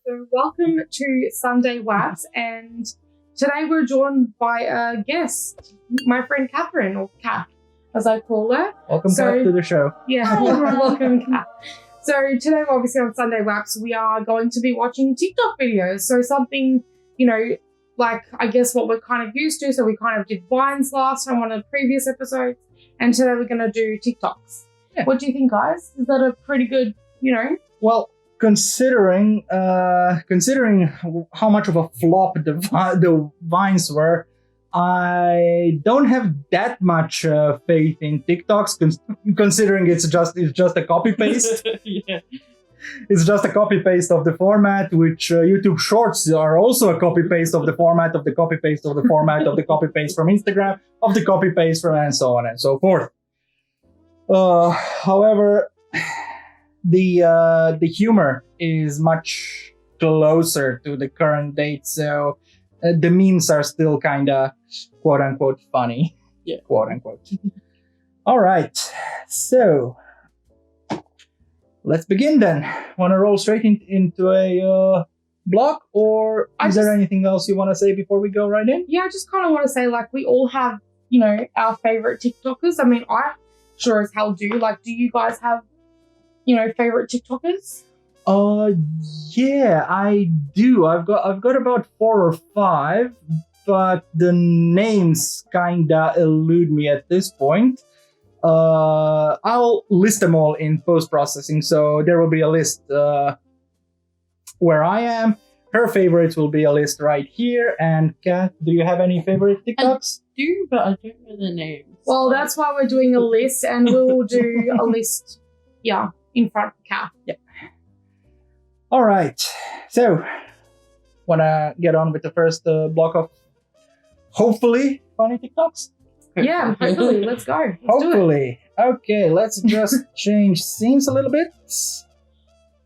So welcome to Sunday WHAPS, and today we're joined by a guest, my friend Catherine, or Kat, as I call her. Welcome back to the show. Yeah, welcome, Kat. So today, obviously on Sunday WHAPS, we are going to be watching TikTok videos. So something, like I guess what we're kind of used to. So we kind of did Vines last time on a previous episode, and today we're going to do TikToks. Yeah. What do you think, guys? Is that a pretty good, Well, considering how much of a flop the Vines were, I don't have that much faith in TikToks. Considering it's just a copy paste. Yeah. It's just a copy paste of the format, which YouTube Shorts are also a copy paste of the format of the copy paste of the format of the copy paste from Instagram of the copy paste from, and so on and so forth. However, the humor is much closer to the current date, so the memes are still kind of quote unquote funny. Yeah, quote unquote. All right, so let's begin then. Want to roll straight into a block, or is there anything else you want to say before we go right in? Yeah, I just kind of want to say, like, we all have, our favorite TikTokers. I mean, I sure as hell do. Like, do you guys have, favorite TikTokers? Yeah, I do. I've got about 4 or 5, but the names kinda elude me at this point. I'll list them all in post-processing, so there will be a list where I am. Her favorites will be a list right here. And Kat, do you have any favorite TikToks? I do, but I don't know the names. Well, that's why we're doing a list, and we'll do a list, in front of Kat. Yeah. All right. So, wanna get on with the first block of hopefully funny TikToks? Yeah, hopefully. Let's go. Let's do it. Hopefully. Okay, let's just change scenes a little bit.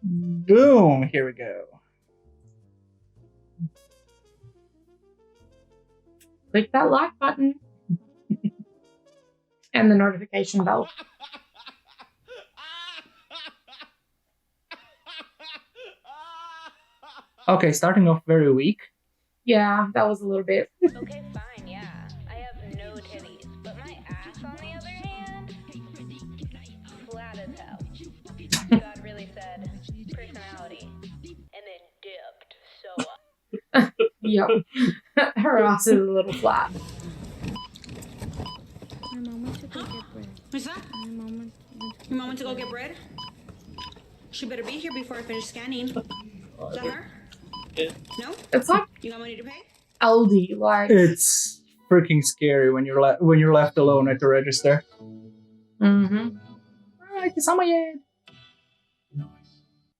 Boom. Here we go. Click that like button. And the notification bell. Okay, starting off very weak. Yeah, that was a little bit. Okay, fine, yeah. I have no titties, but my ass, on the other hand, flat as hell. God really said personality, and then dipped. So, Yep. Her ass is a little flat. My mom went to go get bread. What's that? My mom went. Your mom went to go get bread? She better be here before I finish scanning. Is that her? No? It's like You got money to pay? Aldi, like. It's freaking scary when you're left alone at the register. Mm-hmm. Alright, it's on my head.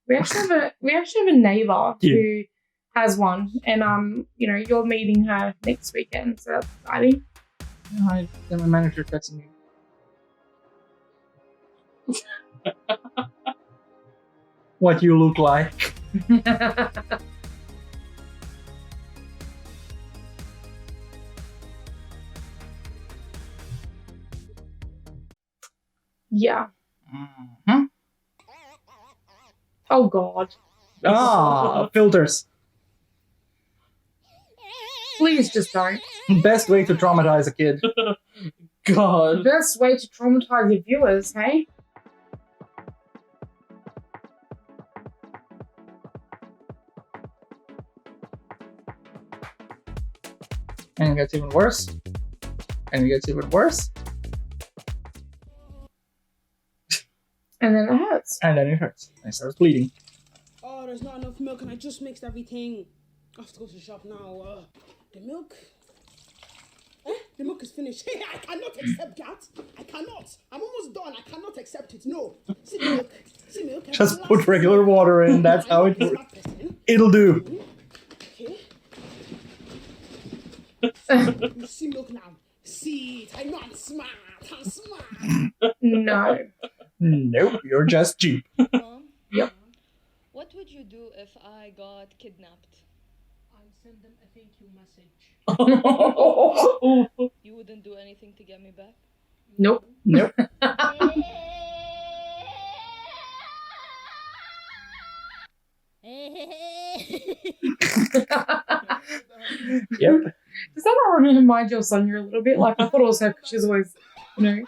We actually have a neighbor who has one, and you're meeting her next weekend, so that's exciting. Hi, my manager texting me. What you look like. Yeah. Mm-hmm. Oh God. Filters. Please just don't. Best way to traumatize a kid. God. Best way to traumatize your viewers, hey? And it gets even worse. And it gets even worse. And then it hurts. And then it hurts. And it starts bleeding. Oh, there's not enough milk and I just mixed everything. I have to go to the shop now. The milk? The milk is finished. Hey, I cannot accept that. I cannot. I'm almost done. I cannot accept it. No. See milk. See milk. Just put regular water in. That's how it works. It'll do. Okay. You see milk now. See it. I know I'm smart. I'm smart. No. Nope, you're just cheap. Mom? Yep. What would you do if I got kidnapped? I'll send them a thank you message. You wouldn't do anything to get me back? Nope. Nope. Yep. Does that not remind you of Sonia a little bit? Like, I thought it was her because she's always, you know.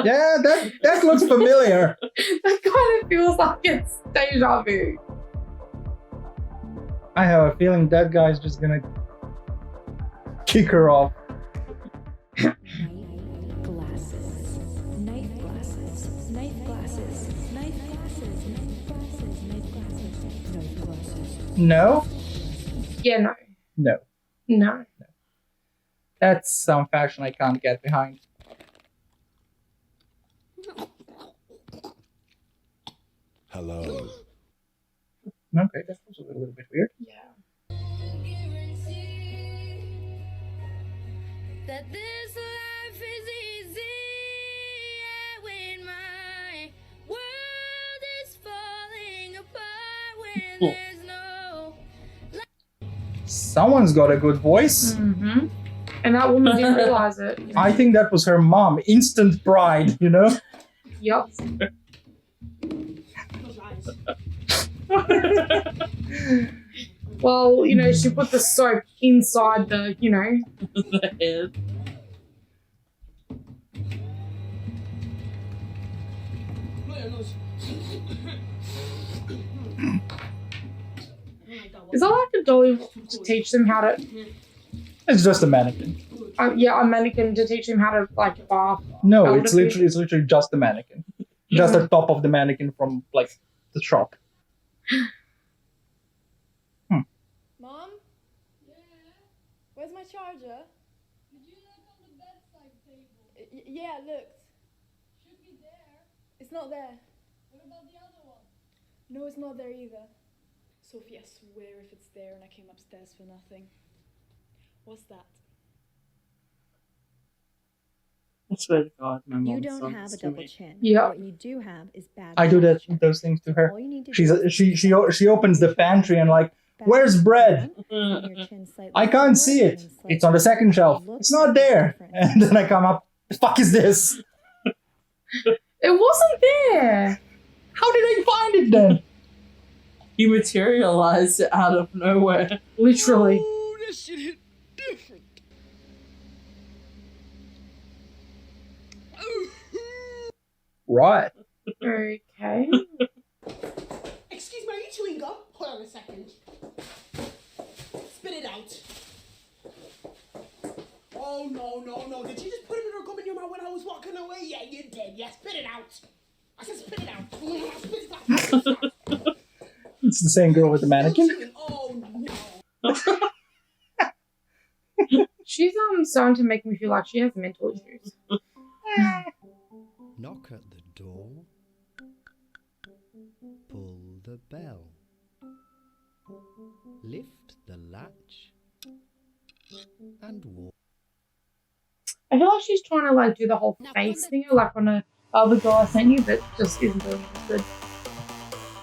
Yeah, that looks familiar. That kind of feels like it's deja vu. I have a feeling that guy's just gonna kick her off. Knife glasses. Knife glasses. Knife glasses. Knife glasses. Knife glasses. Knife glasses. Knife glasses. No? Yeah, no. No. No. That's some fashion I can't get behind. Hello. Okay, that was a little bit weird. Yeah. That this life is easy when my world is falling apart when there's no. Someone's got a good voice. Mm-hmm. And that woman didn't realize it. I think that was her mom. Instant pride, you know? Yup. Those eyes. Well, you know, she put the soap inside the, you know. The head. Blow your nose. Is that like a dolly to teach them how to, It's just a mannequin. yeah, a mannequin to teach them how to, like, bath? No, How it's would it be? literally just a mannequin. Just the top of the mannequin from, like, the shop. Mom? Yeah? Where's my charger? Did you look on the bedside table? Yeah, I looked. Should be there. It's not there. What about the other one? No, it's not there either. Sophie, I swear if it's there and I came upstairs for nothing. What's that? I swear to God, my mom. You don't have a double chin. Yeah. What you do have is bad. I do posture. those things to her. All you need to She's do is she opens the pantry and like, back where's down, bread? your chin slightly I can't forward see it. and slightly It's on the second shelf. Look It's not at the there. difference. And then I come up. The fuck is this? It wasn't there. How did I find it then? He materialized it out of nowhere. Literally. Ooh, that shit hit different. Right. Okay. Excuse me, are you chewing gum? Hold on a second. Spit it out. Oh, no. Did you just put another gum in your mouth when I was walking away? Yeah, you did. Yeah, spit it out. I said spit it out. Spit it out. It's the same girl with the mannequin. Oh, no. She's starting to make me feel like she has mental issues. Knock at the door. Pull the bell. Lift the latch. And walk. I feel like she's trying to like do the whole face thing, like on a other girl I sent you, but just isn't doing it good.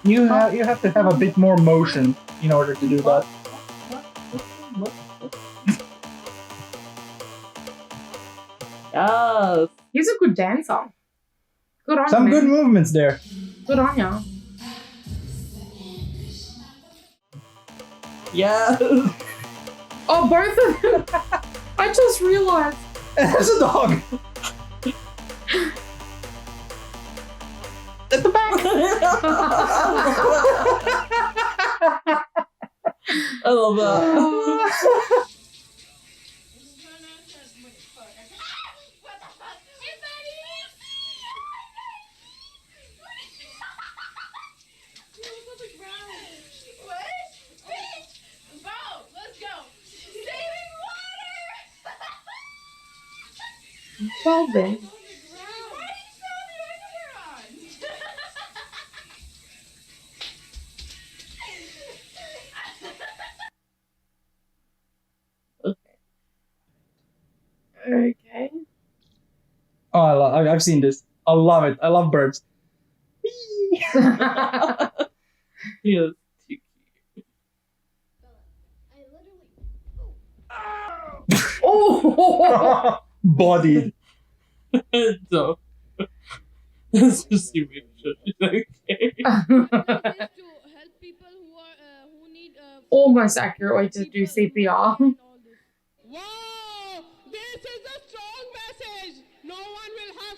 You have to have a bit more motion in order to do that. Yes. He's a good dancer. Good on Some you, good man. movements there. Good on ya. Yes. Oh, both of them. I just realized. There's a dog. At the back. I love that. Well then. Okay. Oh, I've seen this. I love it. I love birds. He is too Oh! Bodied. cute. So, let's just see make sure she's okay. Used to almost accurate way to do CPR. Wow, this is a strong message. No one will have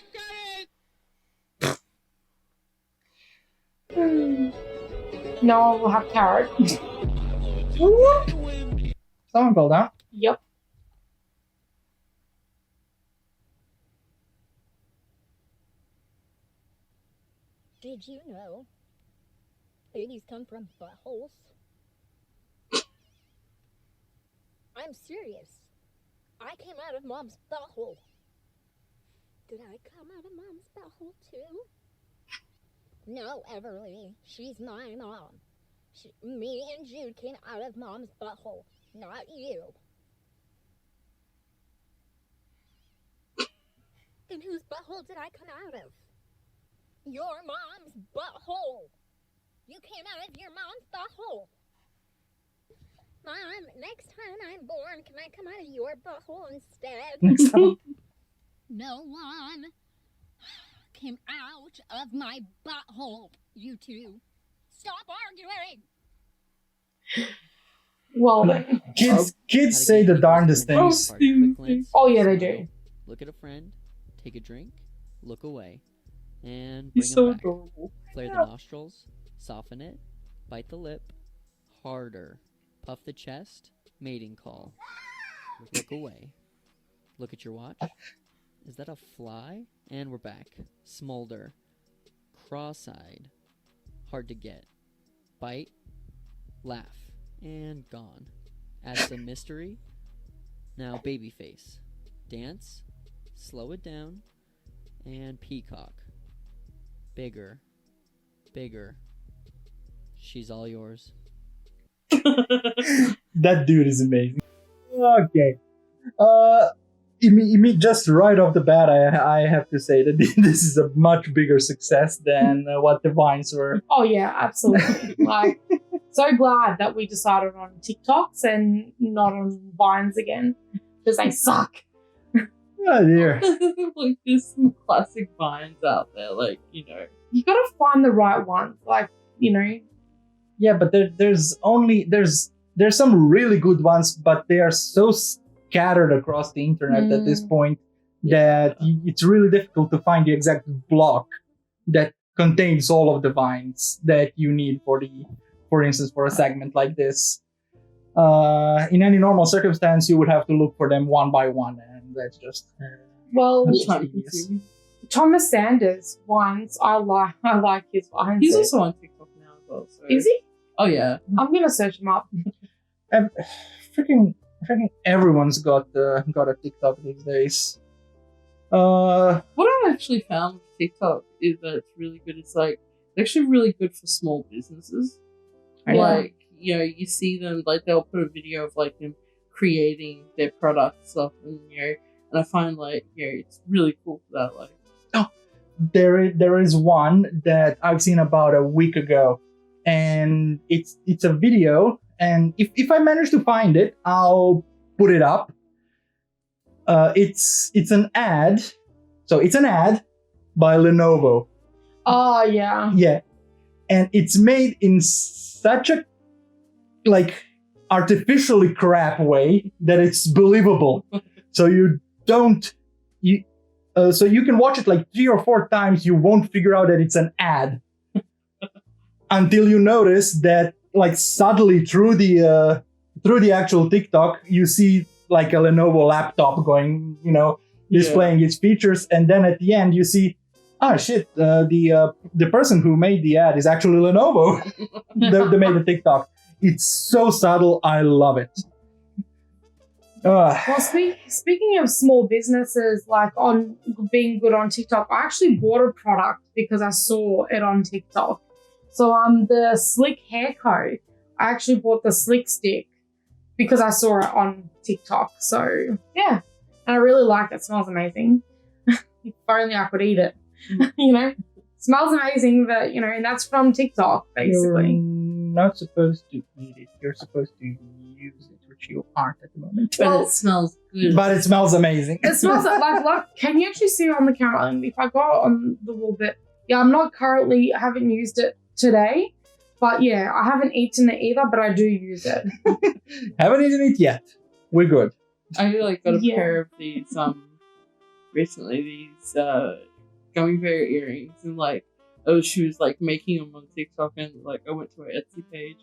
courage. No one will have carrot. Someone fell down. Yep. Did you know babies come from buttholes? I'm serious. I came out of mom's butthole. Did I come out of mom's butthole too? No, Everly. She's my mom. Me and Jude came out of mom's butthole, not you. Then whose butthole did I come out of? Your mom's butthole. You came out of your mom's butthole. Mom, next time I'm born, can I come out of your butthole instead? Next time. No one came out of my butthole, you two. Stop arguing! Well, Kids say the darndest things. Oh yeah, they do. Look at a friend, take a drink, look away, and bring He's him so back. adorable. Flare the nostrils, soften it, bite the lip, harder, puff the chest, mating call. Look away. Look at your watch. Is that a fly? And we're back. Smolder. Cross-eyed. Hard to get. Bite. Laugh. And gone. Add some mystery. Now baby face. Dance. Slow it down. And peacock. Bigger. Bigger. She's all yours. That dude is amazing. Okay. Just right off the bat, I have to say that this is a much bigger success than what the Vines were. Oh yeah, absolutely. Like, so glad that we decided on TikToks and not on Vines again because they suck. Oh dear. Like, there's some classic Vines out there, like, you know. You gotta find the right ones, like, you know. Yeah, but there's some really good ones, but they are so scattered across the internet at this point that it's really difficult to find the exact block that contains all of the Vines that you need for instance, for a segment like this. In any normal circumstance, you would have to look for them one by one, and that's just tedious. Thomas Sanders Vines, I like his Vines. He's also on TikTok now as well. So. Is he? Oh yeah. I'm gonna search him up. Freaking everyone's got a TikTok these days. What I actually found with TikTok is that it's really good. It's like it's actually really good for small businesses. Yeah. Like, you know, you see them, like, they'll put a video of like them creating their product stuff, and you know, and I find, like, you know, it's really cool for that. Like, there is one that I've seen about a week ago, and it's a video, and if I manage to find it, I'll put it up. It's an ad. So it's an ad by Lenovo. Oh yeah. Yeah. And it's made in such a artificially crap way that it's believable. So so you can watch it like 3 or 4 times, you won't figure out that it's an ad until you notice that, like, subtly through the actual TikTok, you see like a Lenovo laptop going, you know, displaying its features, and then at the end you see, the person who made the ad is actually Lenovo. they made the TikTok. It's so subtle, I love it. Well, speaking of small businesses, like, on being good on TikTok, I actually bought a product because I saw it on TikTok. So the Slick Hair Co. I actually bought the Slick Stick because I saw it on TikTok. So yeah, and I really like it. It smells amazing. If only I could eat it. You know, it smells amazing. But, you know, and that's from TikTok basically. You're not supposed to eat it. You're supposed to use it, which you aren't at the moment. but it smells good. But it smells amazing. It smells like, can you actually see it on the camera? And if I go on the wall bit, yeah, haven't used it today, But yeah, I haven't eaten it either, but I do use it. Haven't eaten it yet. We're good. I like got a Yeah. pair of these recently, these gummy bear earrings, and like she was like making them on TikTok, and like I went to her Etsy page,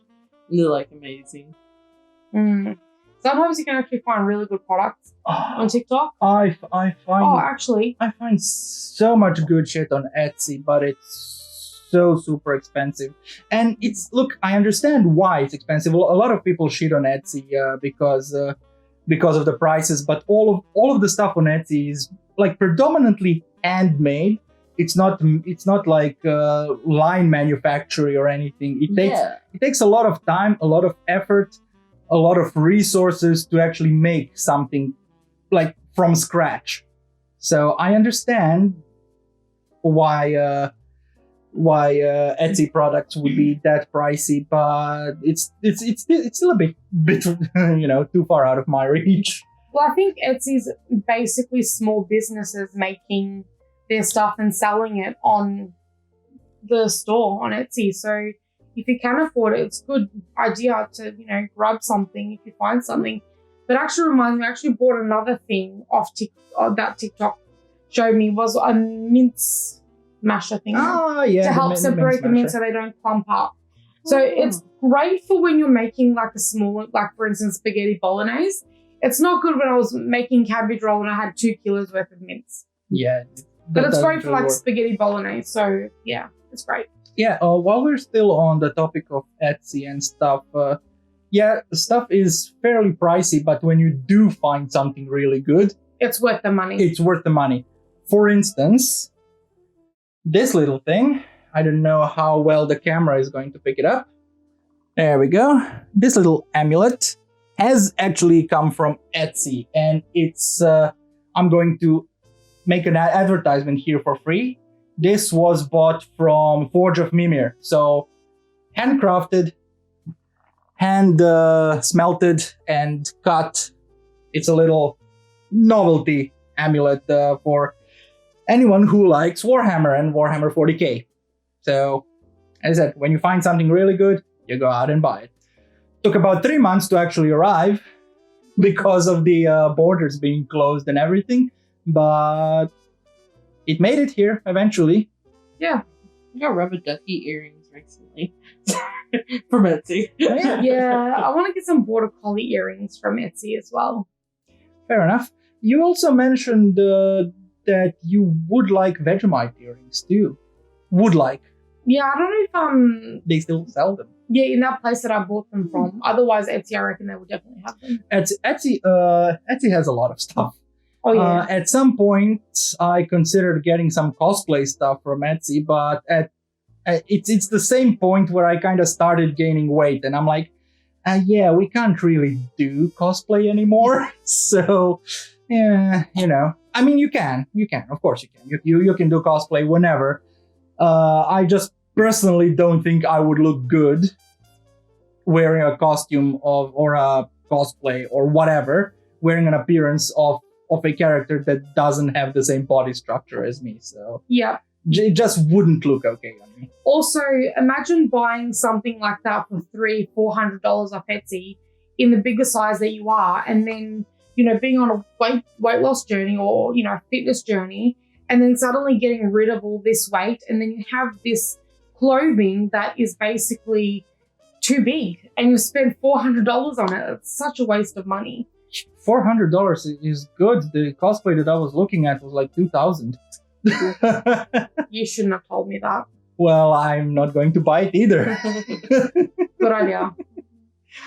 and they're like amazing. Sometimes you can actually find really good products on TikTok. I find Actually, I find so much good shit on Etsy, but it's so super expensive. And it's look, I understand why it's expensive. A lot of people shit on Etsy because of the prices, but all of the stuff on Etsy is like predominantly handmade. It's not like line manufacturing or anything. It takes a lot of time, a lot of effort, a lot of resources to actually make something like from scratch. So I understand why Etsy products would be that pricey, but it's still a bit too far out of my reach. well, I think Etsy's basically small businesses making their stuff and selling it on the store on Etsy. So if you can afford it, it's a good idea to, grab something if you find something. But actually reminds me, I actually bought another thing off that TikTok showed me was a mince masher thing yeah, to help separate the mince so they don't clump up. So it's great for when you're making like a small, like for instance, spaghetti bolognese. It's not good when I was making cabbage roll and I had 2 kilos worth of mince. Yeah. But it's great for really like work. spaghetti bolognese. So yeah, it's great. Yeah, while we're still on the topic of Etsy and stuff, stuff is fairly pricey, but when you do find something really good, it's worth the money. It's worth the money. For instance, this little thing, I don't know how well the camera is going to pick it up. There we go. This little amulet has actually come from Etsy, and it's, I'm going to make an advertisement here for free. This was bought from Forge of Mimir. So handcrafted, hand smelted and cut. It's a little novelty amulet for anyone who likes Warhammer and Warhammer 40k. So as I said, when you find something really good, you go out and buy it. Took about 3 months to actually arrive because of the borders being closed and everything, but it made it here eventually. Yeah. I got rubber ducky earrings recently from Etsy. Yeah, I want to get some border collie earrings from Etsy as well. Fair enough. You also mentioned that you would like Vegemite earrings too. Would like. Yeah, I don't know if they still sell them. Yeah, in that place that I bought them from. Otherwise, Etsy, I reckon they will definitely have them. Etsy has a lot of stuff. Oh yeah. At some point, I considered getting some cosplay stuff from Etsy, but it's the same point where I kind of started gaining weight, and I'm like, yeah, we can't really do cosplay anymore. So, yeah, I mean, you can, of course you can. You can do cosplay whenever. I just personally don't think I would look good wearing a costume or a cosplay or whatever, wearing an appearance of a character that doesn't have the same body structure as me. So yeah, it just wouldn't look okay on me. Also, imagine buying something like that for $300-400 off Etsy in the bigger size that you are, and then being on a weight loss journey or fitness journey, and then suddenly getting rid of all this weight, and then you have this clothing that is basically too big, and you spend $400 on it. It's such a waste of money. $400 is good. The cosplay that I was looking at was like $2,000. You shouldn't have told me that. Well, I'm not going to buy it either. Good idea.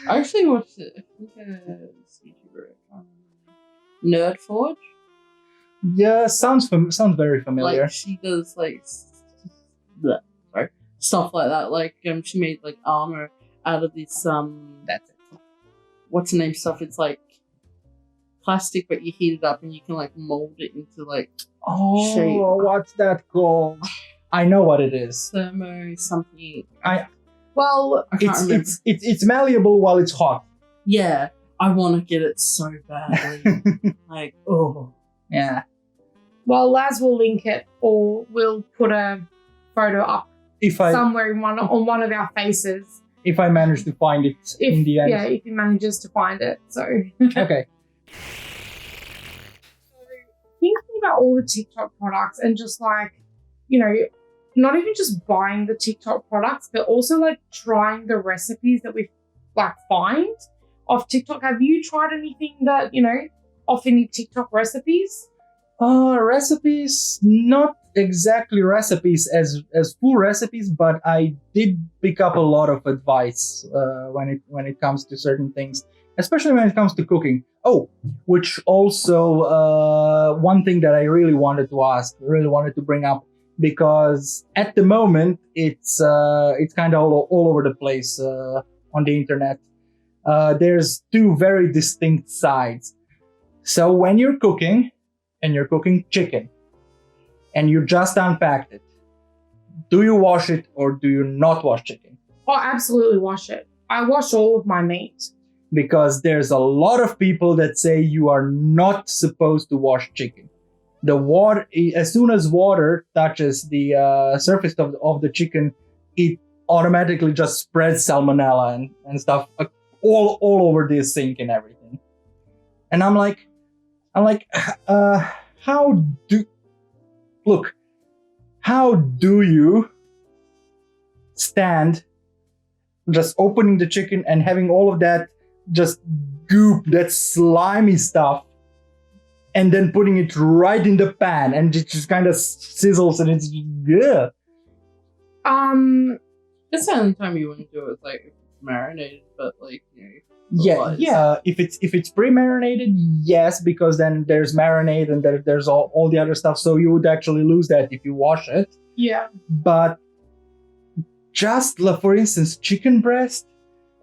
I actually watched it. I think Nerd Forge. Yeah, sounds very familiar. Like she does stuff like that. Like she made like armor out of this That's it. What's the name stuff? It's like plastic, but you heat it up and you can like mold it into like shape. What's that called? I know what it is. Thermo something. Well, I can't remember. It's malleable while it's hot. Yeah, I want to get it so badly. Like, oh. Yeah. Well, Laz will link it, or we'll put a photo up if I somewhere on one of our faces. if I manage to find it in the end. Yeah, if he manages to find it. So Okay. thinking about all the TikTok products and just like, you know, not even just buying the TikTok products, but also like trying the recipes that we like find off TikTok. Have you tried anything that, you know, off any TikTok recipes? Recipes, not exactly recipes as full recipes, but I did pick up a lot of advice when it comes to certain things, especially when it comes to cooking. Oh, which also one thing that I really wanted to bring up, because at the moment it's kind of all over the place on the internet. There's two very distinct sides. So when you're cooking, and you're cooking chicken, and you just unpacked it, do you wash it or do you not wash chicken? Oh, absolutely wash it. I wash all of my meat. Because there's a lot of people that say you are not supposed to wash chicken. The water, as soon as water touches the surface of the chicken, it automatically just spreads salmonella and stuff all over the sink and everything. And I'm like, how do you stand just opening the chicken and having all of that just goop, that slimy stuff, and then putting it right in the pan and it just kind of sizzles and it's good. That's the only time you wouldn't do it, like if it's marinated, but like, you know. Otherwise. Yeah. If it's pre-marinated, yes, because then there's marinade and there's all the other stuff. So you would actually lose that if you wash it. Yeah. But just for instance, chicken breast,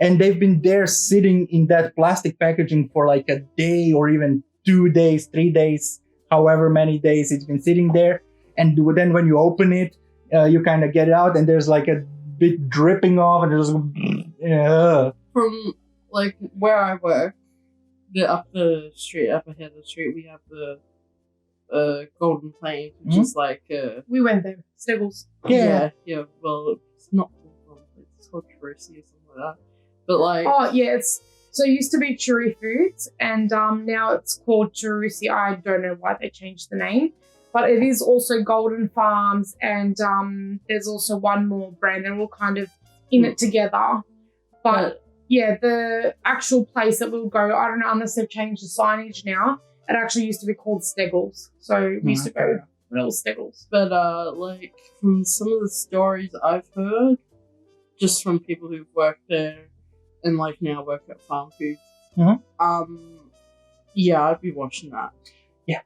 and they've been there sitting in that plastic packaging for like a day or even 2 days, 3 days, however many days it's been sitting there. And then when you open it, you kind of get it out and there's like a bit dripping off and there's From like where I work, up ahead of the street, we have the Golden Plains, which is like we went there, Stiggles. Yeah. Well, it's not Golden Plains, it's called Trucy or something like that. But like, oh yeah, so it used to be Chewy Foods, and now it's called Cherusi. I don't know why they changed the name, but it is also Golden Farms, and there's also one more brand, and we're kind of in it together. But yeah, the actual place that we'll go, I don't know, unless they've changed the signage now. It actually used to be called Steggles, so we used to go Little Steggles. But like from some of the stories I've heard, just from people who've worked there and like now work at Farm Foods, yeah, I'd be watching that. Yeah,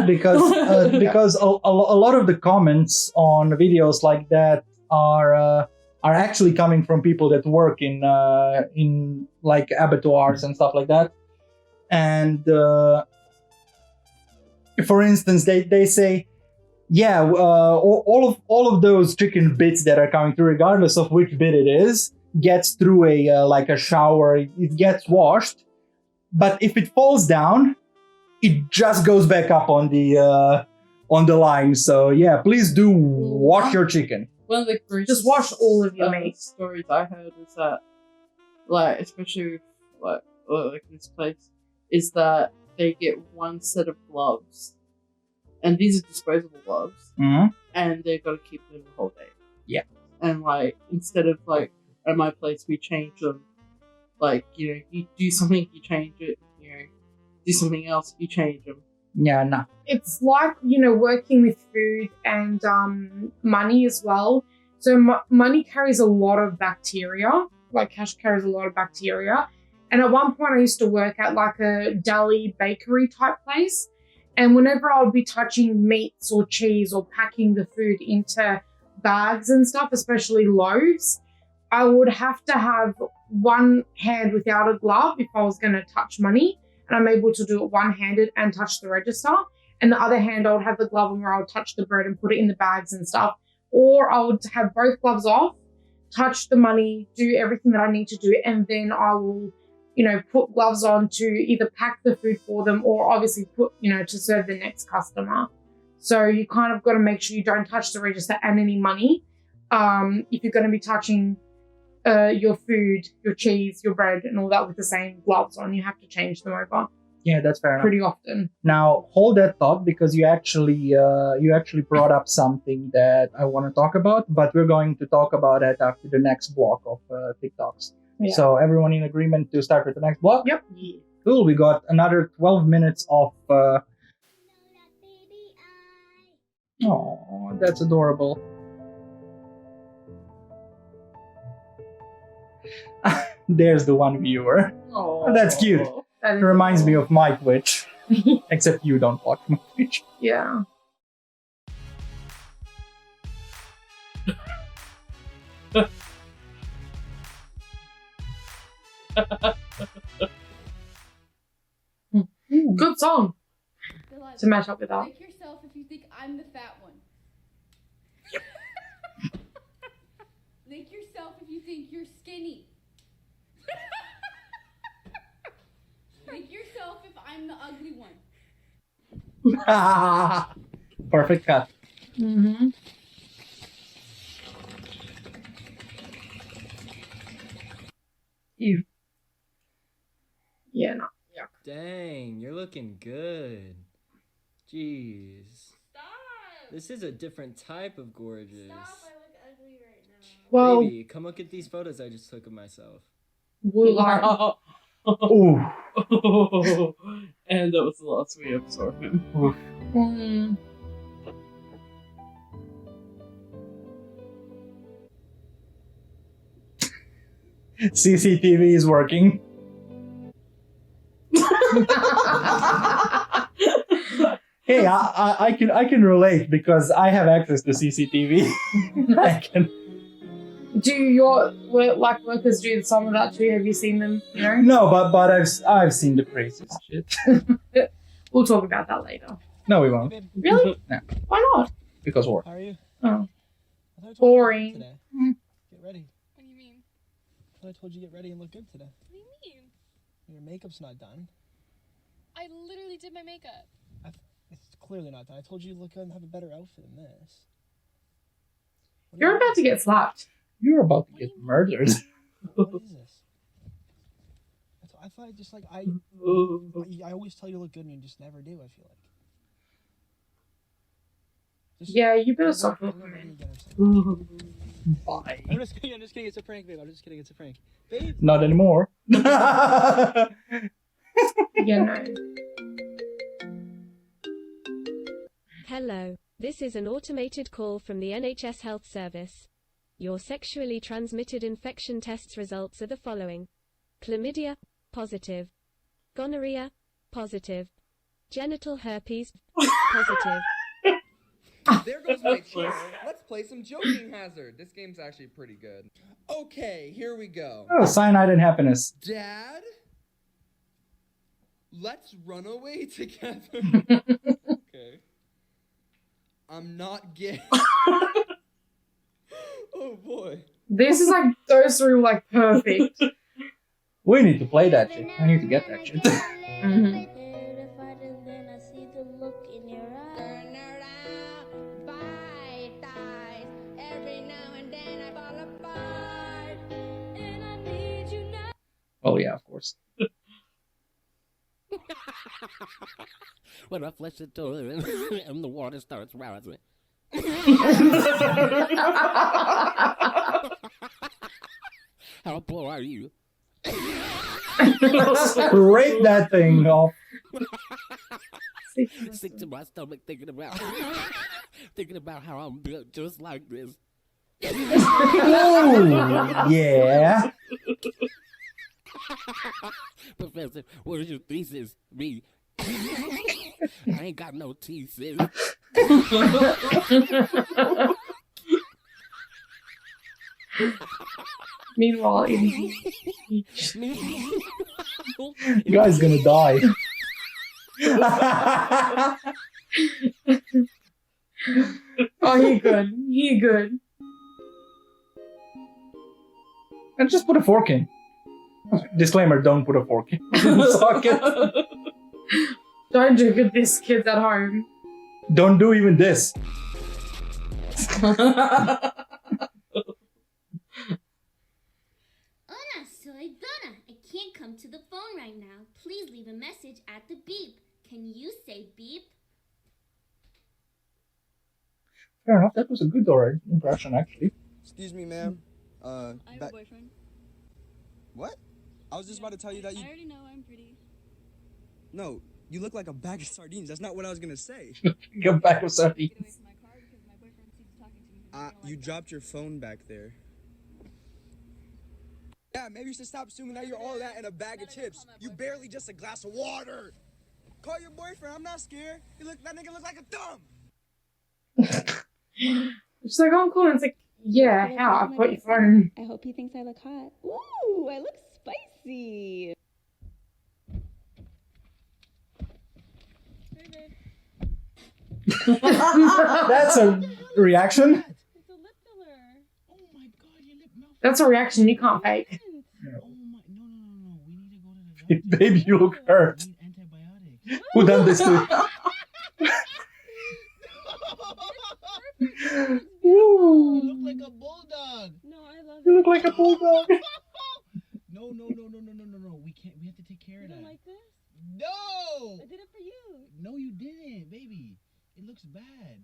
because a lot of the comments on videos like that are actually coming from people that work in like abattoirs and stuff like that. And for instance, they say, yeah, all of those chicken bits that are coming through, regardless of which bit it is, gets through a shower. It gets washed, but if it falls down, it just goes back up on the line. So yeah, please do wash your chicken. One of the greatest just wash all of your meat. Stories I heard is that, like, especially with, like this place, is that they get one set of gloves, and these are disposable gloves, and they've got to keep them the whole day. Yeah, and like instead of like at my place, we change them. Like, you know, you do something, you change it. You know, do something else, you change them. Yeah, no. It's like, you know, working with food and money as well. So money carries a lot of bacteria, like cash carries a lot of bacteria. And at one point I used to work at like a deli bakery type place. And whenever I would be touching meats or cheese or packing the food into bags and stuff, especially loaves, I would have to have one hand without a glove if I was going to touch money. And I'm able to do it one-handed and touch the register. And the other hand, I would have the glove on where I would touch the bread and put it in the bags and stuff. Or I would have both gloves off, touch the money, do everything that I need to do, and then I will, you know, put gloves on to either pack the food for them or obviously put, you know, to serve the next customer. So you kind of got to make sure you don't touch the register and any money. if you're going to be touching your food, your cheese, your bread, and all that with the same gloves on, you have to change them over Yeah, that's fair enough. pretty often. Now, hold that thought because you actually brought up something that I want to talk about, but we're going to talk about it after the next block of TikToks. Yeah. So everyone in agreement to start with the next block? Yep. Cool. We got another 12 minutes of. Oh, that's adorable. There's the one viewer. Oh, That's cute. That It is reminds me adorable. of my Twitch. Except you don't watch my Twitch. Yeah. Good song to match up with that. Like yourself if you think I'm the fat one. Like yourself if you think you're skinny. Like yourself if I'm the ugly one. Perfect cut. Mm-hmm. You. Yeah, no. Yeah. Dang, you're looking good. Jeez. Stop! This is a different type of gorgeous. Stop, I look ugly right now. Well, Baby, come look at these photos I just took of myself. like, Ooh. And that was the last we absorb him. mm, CCTV is working. Hey, I can relate because I have access to CCTV. I can. do your workers do some of that too? Have you seen them? You know. No, but I've seen the craziest shit. We'll talk about that later. No, we won't. Really? No, Why not? because war. How are you? Oh, I thought I told you to boring. get today. Get ready. What do you mean? I thought I told you to get ready and look good today. What do you mean? Your makeup's not done. I literally did my makeup. It's clearly not done. I told you to look good and have a better outfit than this. What do You're you about to get slapped. You're about to get murdered. What is this? I thought I just like I always tell you to look good and you just never do. I feel like. Just, Yeah, you better just stop look looking ready at again or something. Bye. I'm just kidding. I'm just kidding. It's a prank, babe. I'm just kidding. It's a prank, babe. Not anymore. Yeah, no. Hello, this is an automated call from the NHS Health Service. Your sexually transmitted infection tests results are the following: chlamydia, positive; gonorrhea, positive; genital herpes, positive. There goes my chair. Let's play some Joking Hazard. This game's actually pretty good. Okay, here we go. Oh, cyanide and happiness. Dad? Let's run away together. Okay. I'm not gay. Oh boy. This is like those three were like perfect. We need to play that shit. I need to get that shit. Mm-hmm. Oh yeah, of course. When I flush the toilet and the water starts rising. How poor are you? Rape that thing off. Sick to my stomach thinking about how I'm built just like this. Ooh, yeah. Professor, where's your thesis? Me. I ain't got no teeth, sis. Meanwhile, Guy's gonna die. Oh, he good. He good. And just put a fork in. Disclaimer, don't put a fork in the socket. Don't do good this, kids at home. Don't do even this. Donna, I can't come to the phone right now. Please leave a message at the beep. Can you say beep? Fair enough. That was a good impression, actually. Excuse me, ma'am. I have a boyfriend. What? I was just about to tell you that you. I already know I'm pretty. No, you look like a bag of sardines. That's not what I was gonna say. Go back with sardines. You dropped your phone back there. Yeah, maybe you should stop assuming that you're all that in a bag of chips. You barely just a glass of water. Call your boyfriend. I'm not scared. That nigga look like a thumb. She's like, oh, I'm cool. And it's like, yeah, how? I've got your phone. I hope he thinks I look hot. Ooh, I look spicy. That's a reaction. That's a reaction you can't fake. Baby, you look hurt. Who done this to You look like a bulldog. No, I love it. You look like a bulldog. No. We have to take care of that. You don't like this? No! I did it for you. No, you didn't, baby. It looks bad. I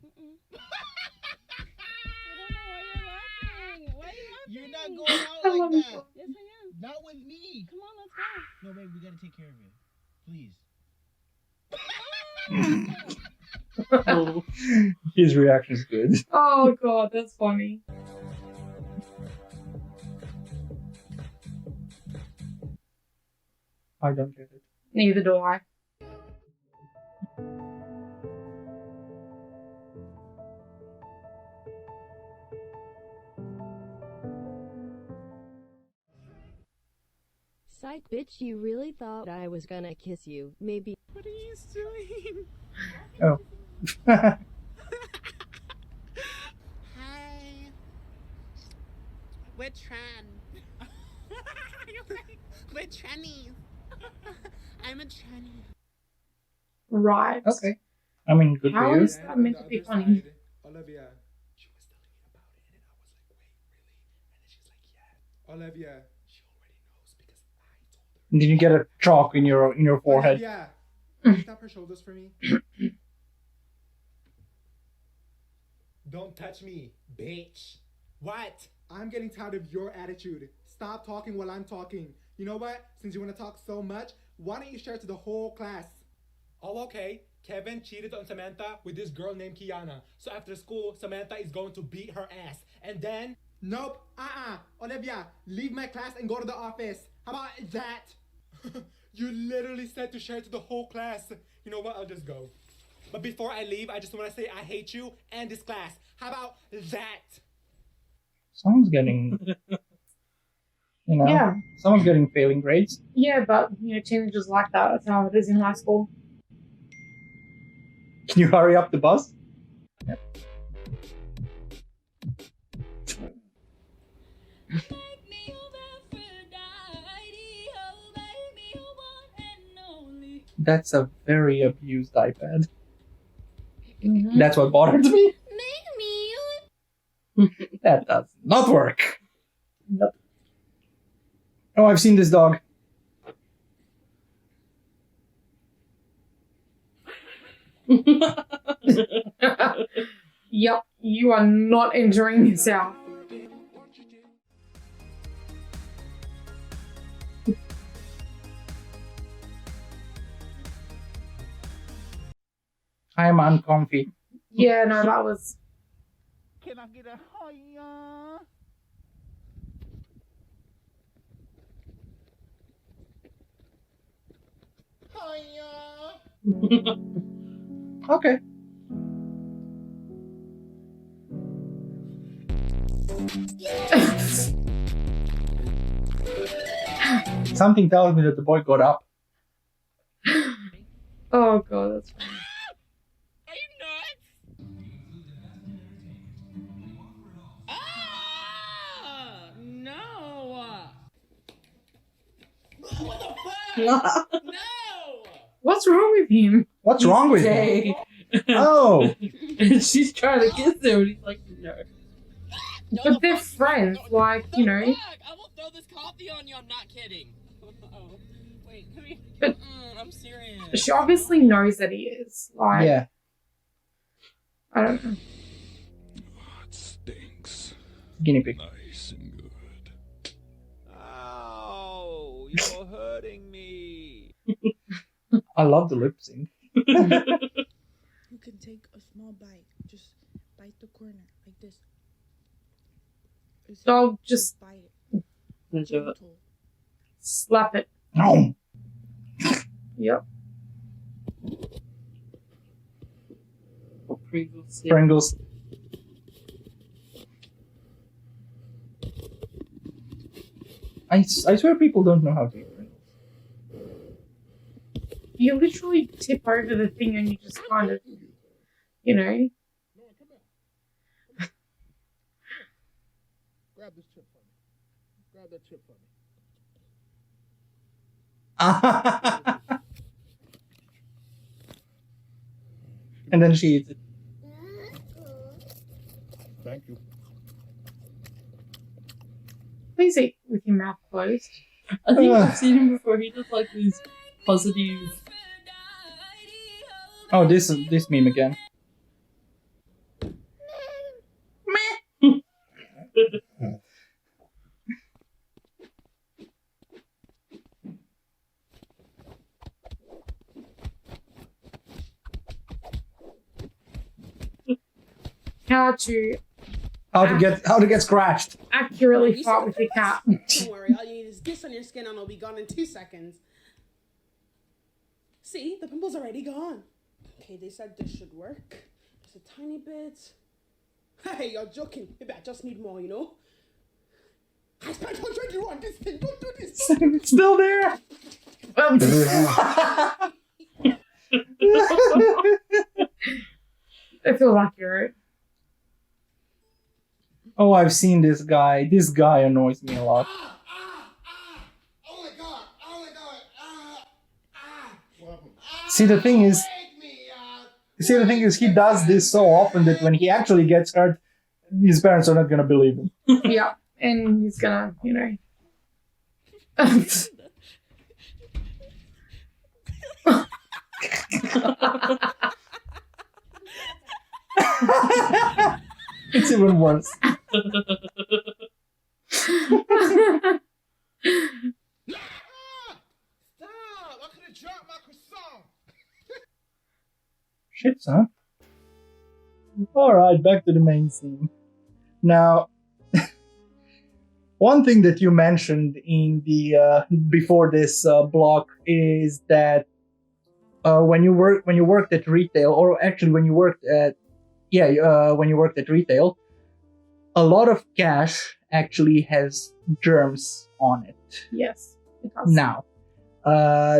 don't know why you're laughing. Why are you laughing? You're not going out like that. Yes, I am. Not with me. Come on, let's go. No, baby, we gotta take care of it. Please. Oh, his reaction is good. Oh, God, that's funny. I don't get it. Neither do I. Psych, bitch, you really thought I was gonna kiss you. Maybe. What are you doing? Oh. Hi. We're Tran. We're trannies. I'm a tranny. Right. Okay. I mean, good How for you. is that meant to be funny? Olivia. She was telling me about it, and I was like, wait, really? And then she's like, yeah. Olivia. She already knows because I told her. Did you get a chalk in your forehead? Olivia. Can you tap her shoulders for me? Don't touch me, bitch. What? I'm getting tired of your attitude. Stop talking while I'm talking. You know what? Since you want to talk so much, why don't you share it to the whole class? Oh, okay. Kevin cheated on Samantha with this girl named Kiana. So after school, Samantha is going to beat her ass. And then... Nope. Olivia, leave my class and go to the office. How about that? You literally said to share it to the whole class. You know what? I'll just go. But before I leave, I just want to say I hate you and this class. How about that? Someone's getting... Yeah. Someone's getting failing grades. Yeah, but, teenagers like that. That's how it is in high school. Can you hurry up the bus? Yep. That's a very abused iPad. Mm-hmm. That's what bothered me. That does not work. Nope. Oh, I've seen this dog. Yep, you are not enjoying this out. I'm uncomfy. Yeah, no, that was... Can I get a hiya? Hiya. Okay. Something tells me that the boy got up. Oh, God, that's funny. No! What's wrong with him? What's wrong with him? Oh! She's trying to kiss him, and he's like, no. But they're friends, like, I will throw this coffee on you. I'm not kidding. Oh, wait, come here. But I'm serious. she obviously knows that he is. Like, Yeah. I don't know. It stinks. Guinea pig. Nice and good. Ow! You're hurting me. I love the lip sync. You can take a small bite. Just bite the corner like this. Dog, just bite it. Gentle. Slap it. No. Yep. Pringles. Pringles. I swear people don't know how to eat Pringles. You literally tip over the thing and you just kind of, you know. Grab this chip for me. Grab that chip for me. And then she eats it. Thank you. Please eat with your mouth closed. I think I've seen him before. He does like these positive. Oh, this meme again. How to How to get scratched. accurately fight with your cat. Don't worry, all you need is this on your skin and it'll be gone in 2 seconds. See, the pimple's already gone. Okay, they said this should work. Just a tiny bit. Hey, you're joking. Maybe I just need more, you know? I spent 100 euro on this thing. Don't do this. Don't do this. Still there. I feel accurate. Oh, I've seen this guy. This guy annoys me a lot. See, the thing is, he does this so often that when he actually gets hurt, his parents are not gonna believe him. Yeah, and he's gonna, you know. It's even worse. Stop! I could have dropped my croissant. Shit, son. Alright, back to the main scene. Now, one thing that you mentioned in the before this block is that when you worked at retail, or actually when you worked at when you worked at retail, a lot of cash actually has germs on it. Yes, it does. Now,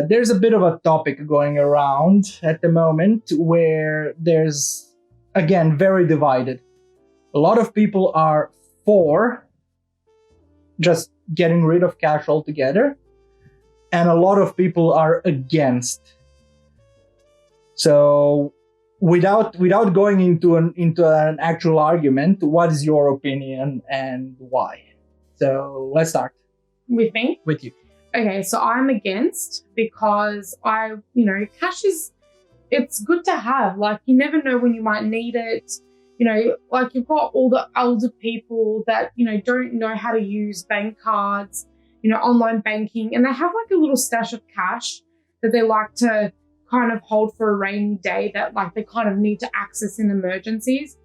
there's a bit of a topic going around at the moment where there's, again, very divided. A lot of people are for just getting rid of cash altogether, and a lot of people are against. So, without going into an actual argument, what is your opinion and why? So let's start With me? with you. Okay, so I'm against because cash it's good to have. Like, you never know when you might need it. You know, like, you've got all the older people that, don't know how to use bank cards, online banking, and they have like a little stash of cash that they like to kind of hold for a rainy day that like they kind of need to access in emergencies.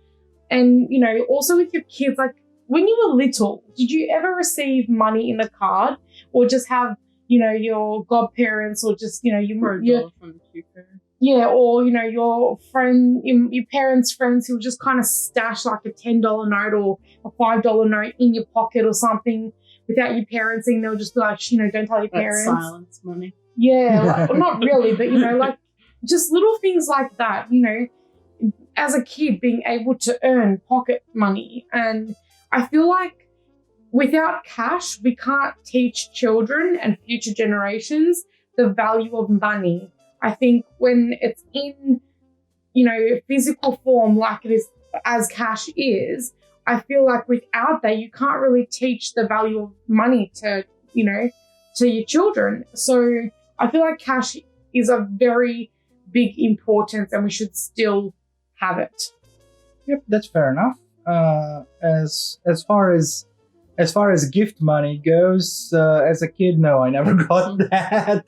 And, also with your kids, like, when you were little, did you ever receive money in a card, or just have, your godparents, or just, your your friend, your parents' friends who just kind of stash like a $10 note or a $5 note in your pocket or something without your parents seeing? They'll just be like, don't tell your parents. Silence money. Yeah, like, not really, but, like just little things like that, as a kid being able to earn pocket money. And I feel like without cash, we can't teach children and future generations the value of money. I think when it's in, physical form like it is, as cash is, I feel like without that, you can't really teach the value of money to your children. So I feel like cash is a very big importance, and we should still have it. Yep, that's fair enough. As far as gift money goes, as a kid, no, I never got that.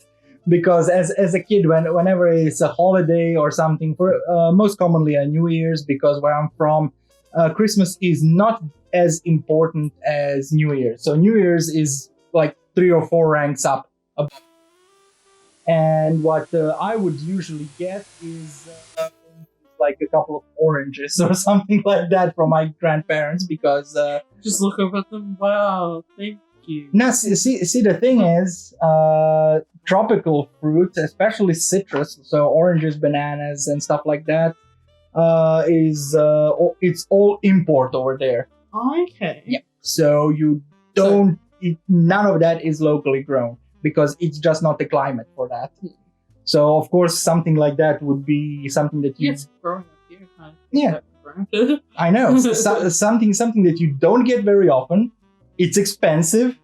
Because as a kid, whenever it's a holiday or something, for most commonly a New Year's, because where I'm from, Christmas is not as important as New Year's. So New Year's is like 3 or 4 ranks up. And what I would usually get is like a couple of oranges or something like that from my grandparents, because just look up at them. Wow, thank you. Now, see, the thing is, tropical fruit, especially citrus, so oranges, bananas, and stuff like that, it's all import over there. Okay. Yeah. So you don't. None of that is locally grown because it's just not the climate for that. So of course, something like that would be something that you. Yes, growing up here. Yeah. I know. Something that you don't get very often. It's expensive.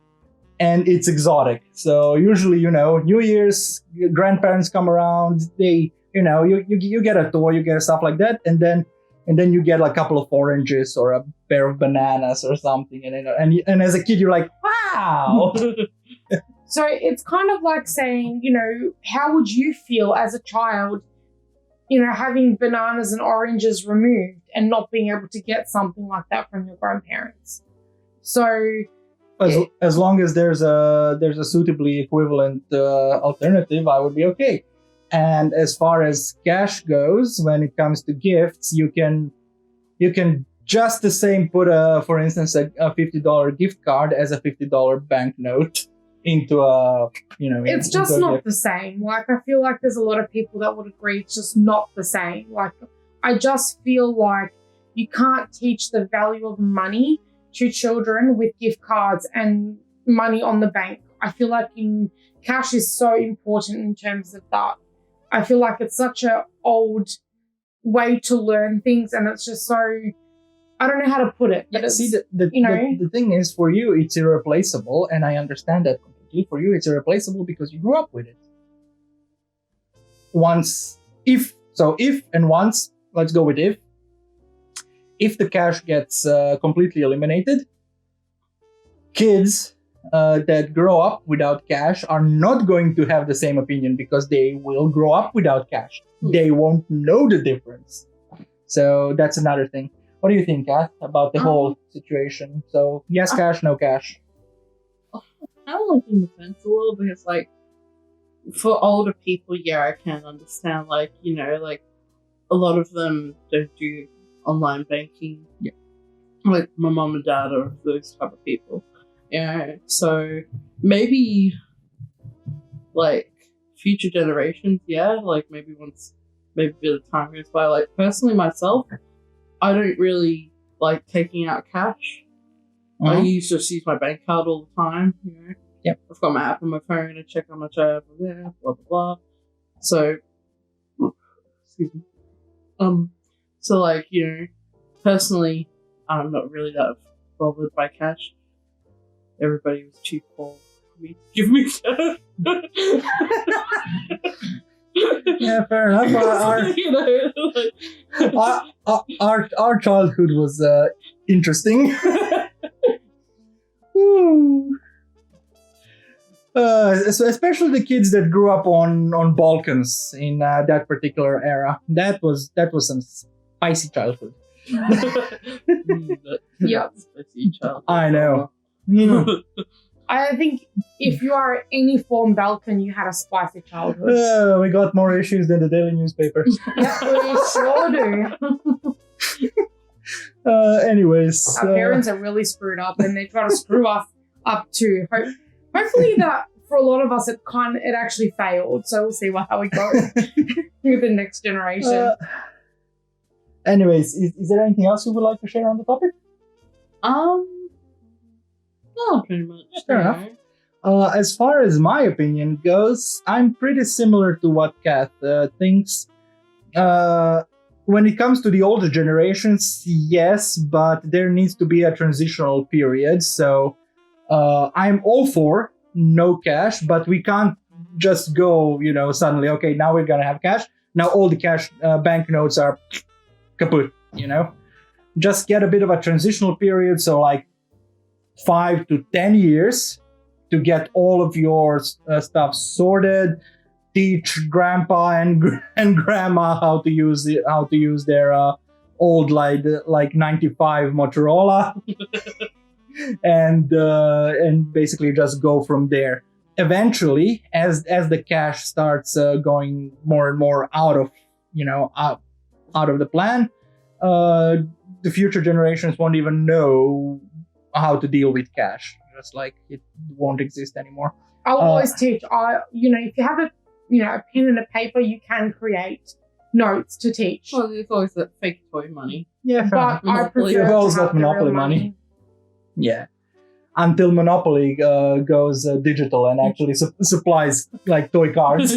And it's exotic. So usually, New Year's, grandparents come around. They, you get a toy, you get stuff like that, and then you get a couple of oranges or a pair of bananas or something. And as a kid, you're like, wow. So it's kind of like saying, how would you feel as a child, having bananas and oranges removed and not being able to get something like that from your grandparents? So. As long as there's a suitably equivalent alternative, I would be okay. And as far as cash goes, when it comes to gifts, you can just the same put for instance a $50 gift card as a $50 banknote into a It's just not the same. Like, I feel like there's a lot of people that would agree it's just not the same. Like, I just feel like you can't teach the value of money to children with gift cards and money on the bank. I feel like cash is so important in terms of that. I feel like it's such an old way to learn things, and it's just so, I don't know how to put it. But see, the thing is, for you, it's irreplaceable, and I understand that completely. For you, it's irreplaceable because you grew up with it. If, let's go with if the cash gets completely eliminated, kids that grow up without cash are not going to have the same opinion because they will grow up without cash. They won't know the difference. So that's another thing. What do you think, Kath, about the whole situation? So yes, cash, no cash. I'm looking the fence a little because, like, for older people, yeah, I can understand, like, a lot of them don't do online banking. Yeah. Like my mom and dad are those type of people. Yeah. So maybe like future generations, yeah, like maybe a bit of time goes by. Like personally myself, I don't really like taking out cash. I just use my bank card all the time, Yep. I've got my app on my phone to check how much I have there, blah blah blah. So excuse me. So, like, personally, I'm not really that bothered by cash. Everybody was too poor for me to give me cash. Yeah, fair enough. Our childhood was interesting. Especially the kids that grew up on Balkans in that particular era. That was some spicy childhood. Yeah, spicy childhood. I know. I think if you are any form Balkan, you had a spicy childhood. We got more issues than the daily newspaper. Yeah, we sure do. Anyways, our parents are really screwed up, and they try to screw us up too. Hopefully that for a lot of us, it actually failed. So we'll see how we go with the next generation. Anyways, is there anything else you would like to share on the topic? No, pretty much. Fair enough. As far as my opinion goes, I'm pretty similar to what Kath thinks. when it comes to the older generations, yes, but there needs to be a transitional period. So I'm all for no cash, but we can't just go, suddenly, okay, now we're going to have cash. Now all the cash banknotes are kaput, Just get a bit of a transitional period, so like 5 to 10 years to get all of your stuff sorted. Teach grandpa and grandma how to use their old like 95 Motorola, and basically just go from there. Eventually, as the cash starts going more and more out of the plan, the future generations won't even know how to deal with cash. Just like it won't exist anymore. I'll always teach. If you have a pen and a paper, you can create notes to teach. Well, there's always that fake toy money. Yeah, but I prefer You've always to got have the Monopoly real money. Yeah, until Monopoly goes digital and actually supplies like toy cards.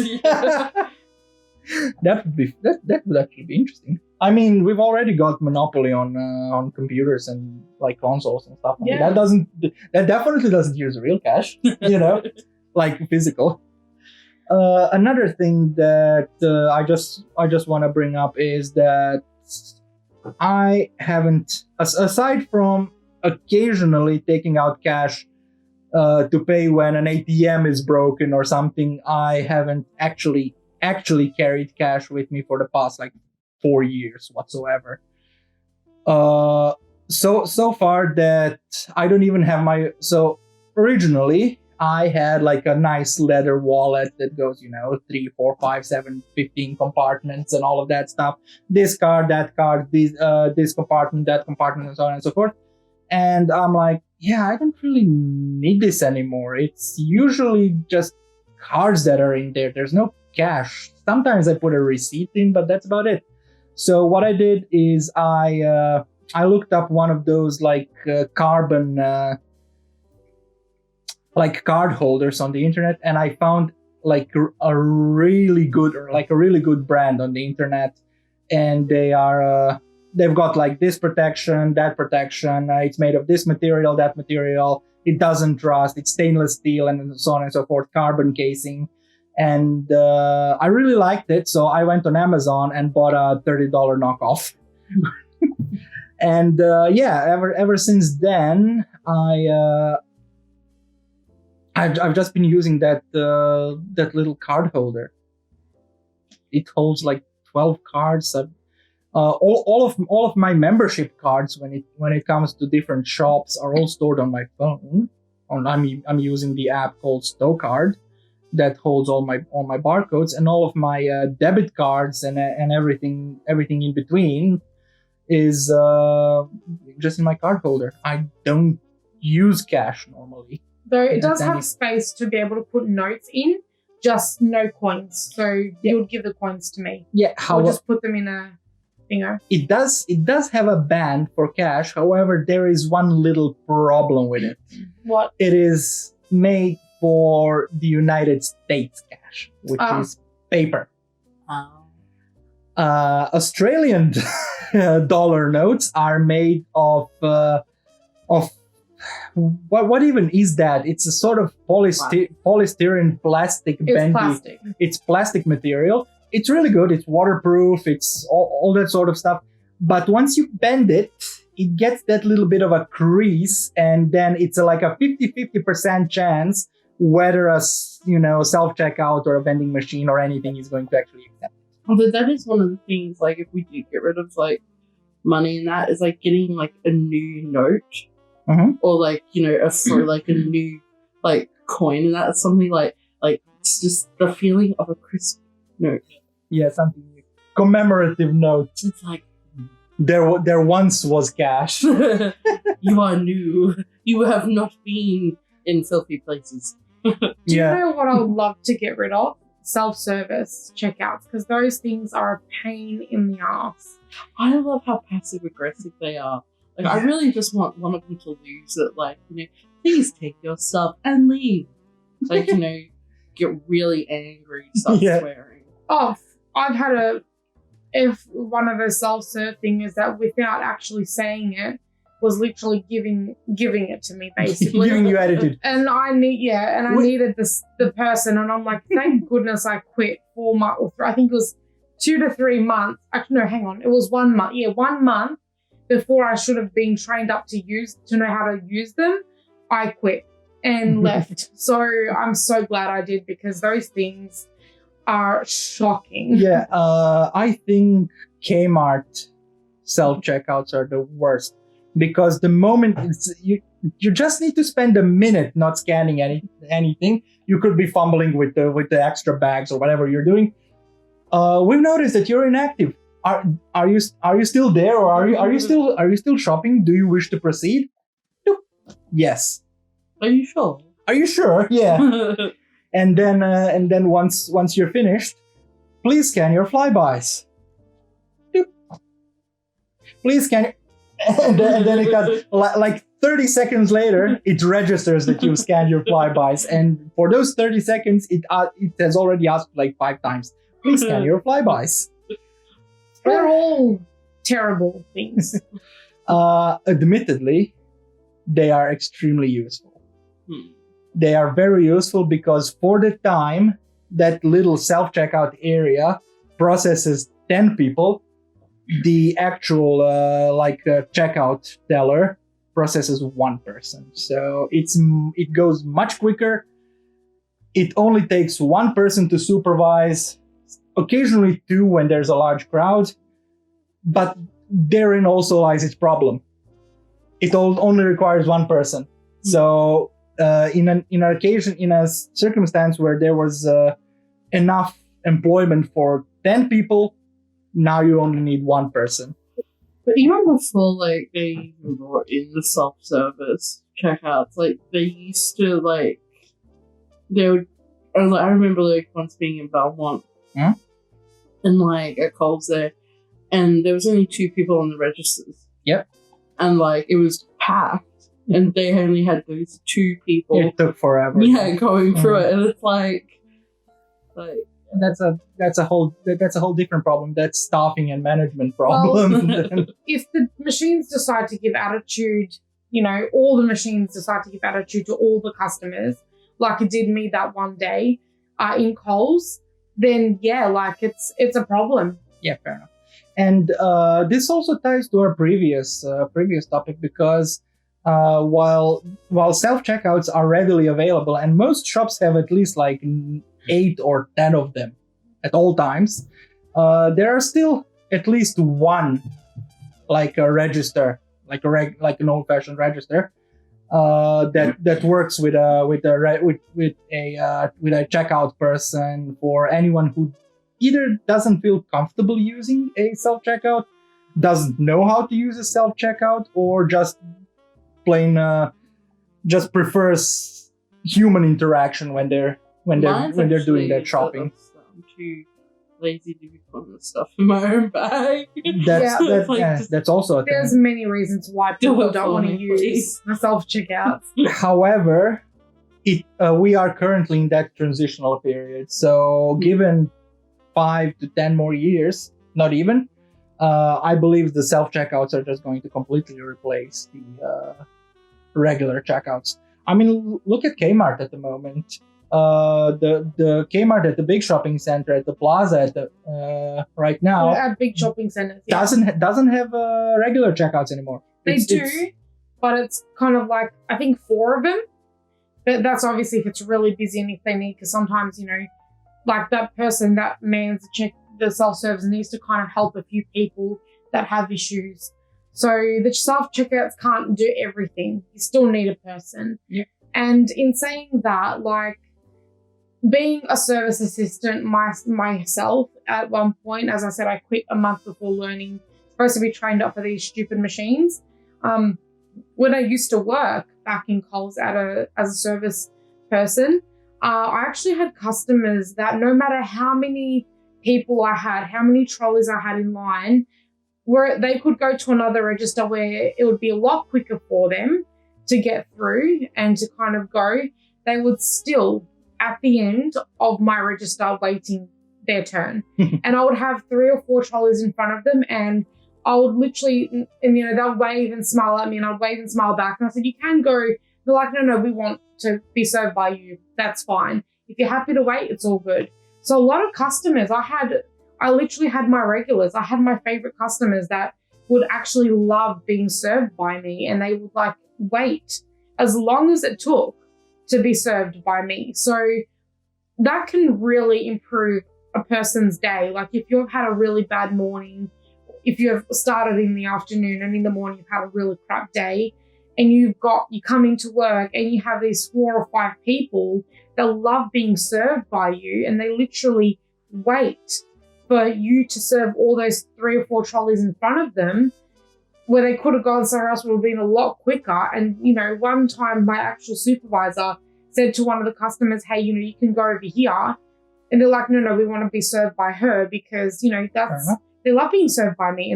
That would actually be interesting. I mean, we've already got Monopoly on computers and like consoles and stuff. Yeah. That definitely doesn't use real cash, like physical. Another thing that I just want to bring up is that I haven't, aside from occasionally taking out cash to pay when an ATM is broken or something, I haven't actually carried cash with me for the past like 4 years whatsoever. So far that I don't even have originally I had like a nice leather wallet that goes, 3, 4, 5, 7, 15 compartments and all of that stuff. This card, that card, this compartment, that compartment, and so on and so forth. And I'm like, yeah, I don't really need this anymore. It's usually just cards that are in there. There's no cash. Sometimes I put a receipt in, but that's about it. So what I did is I looked up one of those like carbon like card holders on the internet, and I found like a really good brand on the internet, and they've got like this protection, that protection. It's made of this material, that material. It doesn't rust. It's stainless steel, and so on and so forth. Carbon casing, and I really liked it. So I went on Amazon and bought a $30 knockoff. And ever since then, I've just been using that little card holder. It holds like 12 cards. All of my membership cards, when it comes to different shops, are all stored on my phone. I'm using the app called Stocard that holds all my barcodes, and all of my debit cards and everything in between is just in my card holder. I don't use cash normally. Though it does have space to be able to put notes in, just no coins. So you would give the coins to me. Yeah, or just put them in a thingo. It does have a band for cash. However, there is one little problem with it. What? It is made for the United States cash, which is paper. Australian dollar notes are made of what even is that? It's a sort of polystyrene plastic bendy. Plastic. It's plastic material. It's really good. It's waterproof. It's all that sort of stuff. But once you bend it, it gets that little bit of a crease, and then it's like a 50% chance whether a self-checkout or a vending machine or anything is going to actually accept it. Although that is one of the things, like, if we do get rid of like money and that, is like getting like a new note. Mm-hmm. Or like, a new like coin, and that's something like it's just the feeling of a crisp note. Yeah, something new. Commemorative note. It's like there once was cash. You are new. You have not been in filthy places. Do you know what I would love to get rid of? Self-service checkouts, because those things are a pain in the ass. I love how passive aggressive they are. Like, I really just want one of them to lose it. Like, please take your stuff and leave. Like, get really angry, start swearing. Oh, I've had if one of those self-serve things that without actually saying it was literally giving it to me basically. Giving you attitude. And I needed the person, and I'm like, thank goodness I quit 4 months, or I think it was 2 to 3 months. Actually, no, hang on. It was 1 month. Yeah, 1 month before I should have been trained up to know how to use them. I quit and left. So I'm so glad I did, because those things are shocking. Yeah, I think Kmart self-checkouts are the worst, because the moment you just need to spend a minute not scanning anything. You could be fumbling with the extra bags or whatever you're doing. We've noticed that you're inactive. Are you still there, or are you still shopping? Do you wish to proceed? Yes. Are you sure? Are you sure? Yeah. And then once you're finished, please scan your flybys. Please scan. And then it got like 30 seconds later, it registers that you scanned your flybys, and for those 30 seconds, it has already asked like 5 times. Please scan your flybys. They're all terrible things. Admittedly, they are extremely useful. They are very useful because for the time that little self-checkout area processes 10 people, the actual checkout teller processes 1 person. So it goes much quicker. It only takes 1 person to supervise, occasionally 2 when there's a large crowd, but therein also lies its problem. It only requires 1 person. So in a circumstance where there was enough employment for 10 people, now you only need 1 person. But even before, like, they even brought in the self-service checkouts, like, they used to, like, they would, or, like, I remember, like, once being in Belmont, and, like, at Coles there, and there was only 2 people on the registers. Yep. And, like, it was packed, and they only had those 2 people. It took forever. Yeah, going through it, and it's like that's a whole different problem. That's staffing and management problem. Well, if the machines decide to give attitude, all the machines decide to give attitude to all the customers, like it did me that one day in Coles, then yeah, like it's a problem. Yeah, fair enough. And this also ties to our previous topic, because while self-checkouts are readily available, and most shops have at least like 8 or 10 of them at all times, there are still at least 1, like a register, like an old-fashioned register, that works with a checkout person for anyone who either doesn't feel comfortable using a self-checkout, doesn't know how to use a self-checkout, or just plain just prefers human interaction when they're doing their shopping. I'm too lazy to be putting the stuff in my own bag. That's also a thing. There's many reasons why people don't want to use the self-checkouts. However, we are currently in that transitional period. So given 5 to 10 more years, not even, I believe the self-checkouts are just going to completely replace the regular checkouts. I mean, look at Kmart at the moment. The Kmart at the big shopping center, at the plaza, right now, at big shopping centers, doesn't have regular checkouts anymore. They do, but it's kind of like, I think 4 of them. But that's obviously if it's really busy and if they need, because sometimes like that person that mans the self-service needs to kind of help a few people that have issues. So the self-checkouts can't do everything. You still need a person. Yeah. And in saying that, like, being a service assistant myself at one point, as I said, I quit a month before learning, supposed to be trained up for these stupid machines. When I used to work back in Coles as a service person, I actually had customers that no matter how many people I had, how many trolleys I had in line, where they could go to another register where it would be a lot quicker for them to get through and to kind of go, they would still, at the end of my register waiting their turn. And I would have 3 or 4 trolleys in front of them, and I would literally, and they'll wave and smile at me, and I'd wave and smile back. And I said, you can go. They're like, no, we want to be served by you. That's fine. If you're happy to wait, it's all good. So a lot of customers, I literally had my regulars. I had my favorite customers that would actually love being served by me, and they would wait as long as it took to be served by me. So that can really improve a person's day. Like if you've had a really bad morning, if you've started in the afternoon and in the morning you've had a really crap day, and you come into work and you have these 4 or 5 people that love being served by you, and they literally wait for you to serve all those 3 or 4 trolleys in front of them, where they could have gone somewhere else, would have been a lot quicker. And, one time my actual supervisor said to one of the customers, hey, you can go over here. And they're like, no, we want to be served by her because, they love being served by me.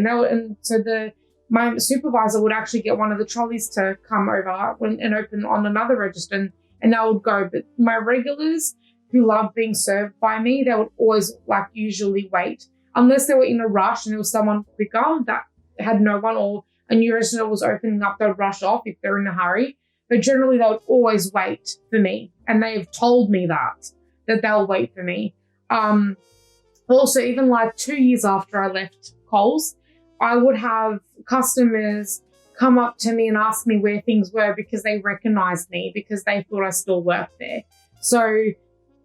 My supervisor would actually get one of the trolleys to come over and open on another register, and they would go. But my regulars who love being served by me, they would always usually wait. Unless they were in a rush and there was someone quicker that had no one, or a new register was opening up, they'd rush off if they're in a hurry. But generally they would always wait for me. And they've told me that they'll wait for me. Also, even 2 years after I left Coles, I would have customers come up to me and ask me where things were because they recognized me, because they thought I still worked there. So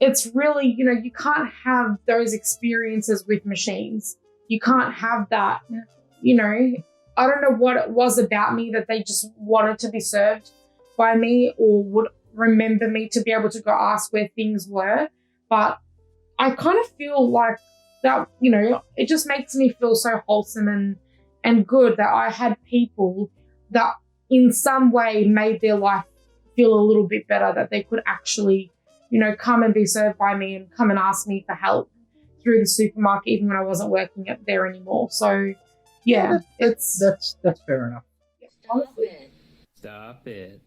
it's really, you can't have those experiences with machines. You can't have that, I don't know what it was about me that they just wanted to be served by me or would remember me to be able to go ask where things were. But I kind of feel like that, it just makes me feel so wholesome and good that I had people that in some way made their life feel a little bit better, that they could actually, come and be served by me and come and ask me for help through the supermarket, even when I wasn't working there anymore. So, yeah, that's fair enough. Honestly. Stop it.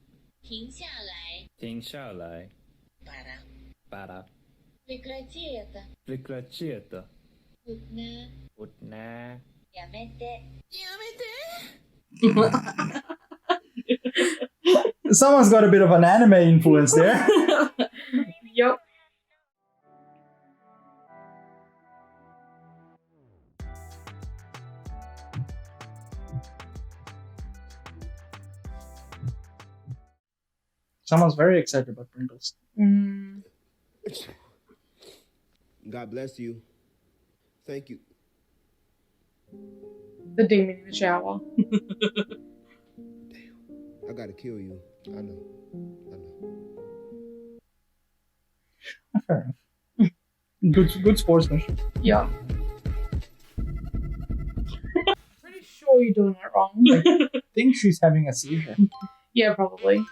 停下来，停下来。Para. Para. Прекрати это. Прекрати это. Утна. Утна. Я мете. Someone's got a bit of an anime influence there. Yep. Someone's very excited about Pringles. God bless you. Thank you. The demon in the shower. I gotta kill you. I know. Fair enough. Good sportsmanship. Yeah. Pretty sure you're doing it wrong. I think she's having a seizure. Yeah, probably.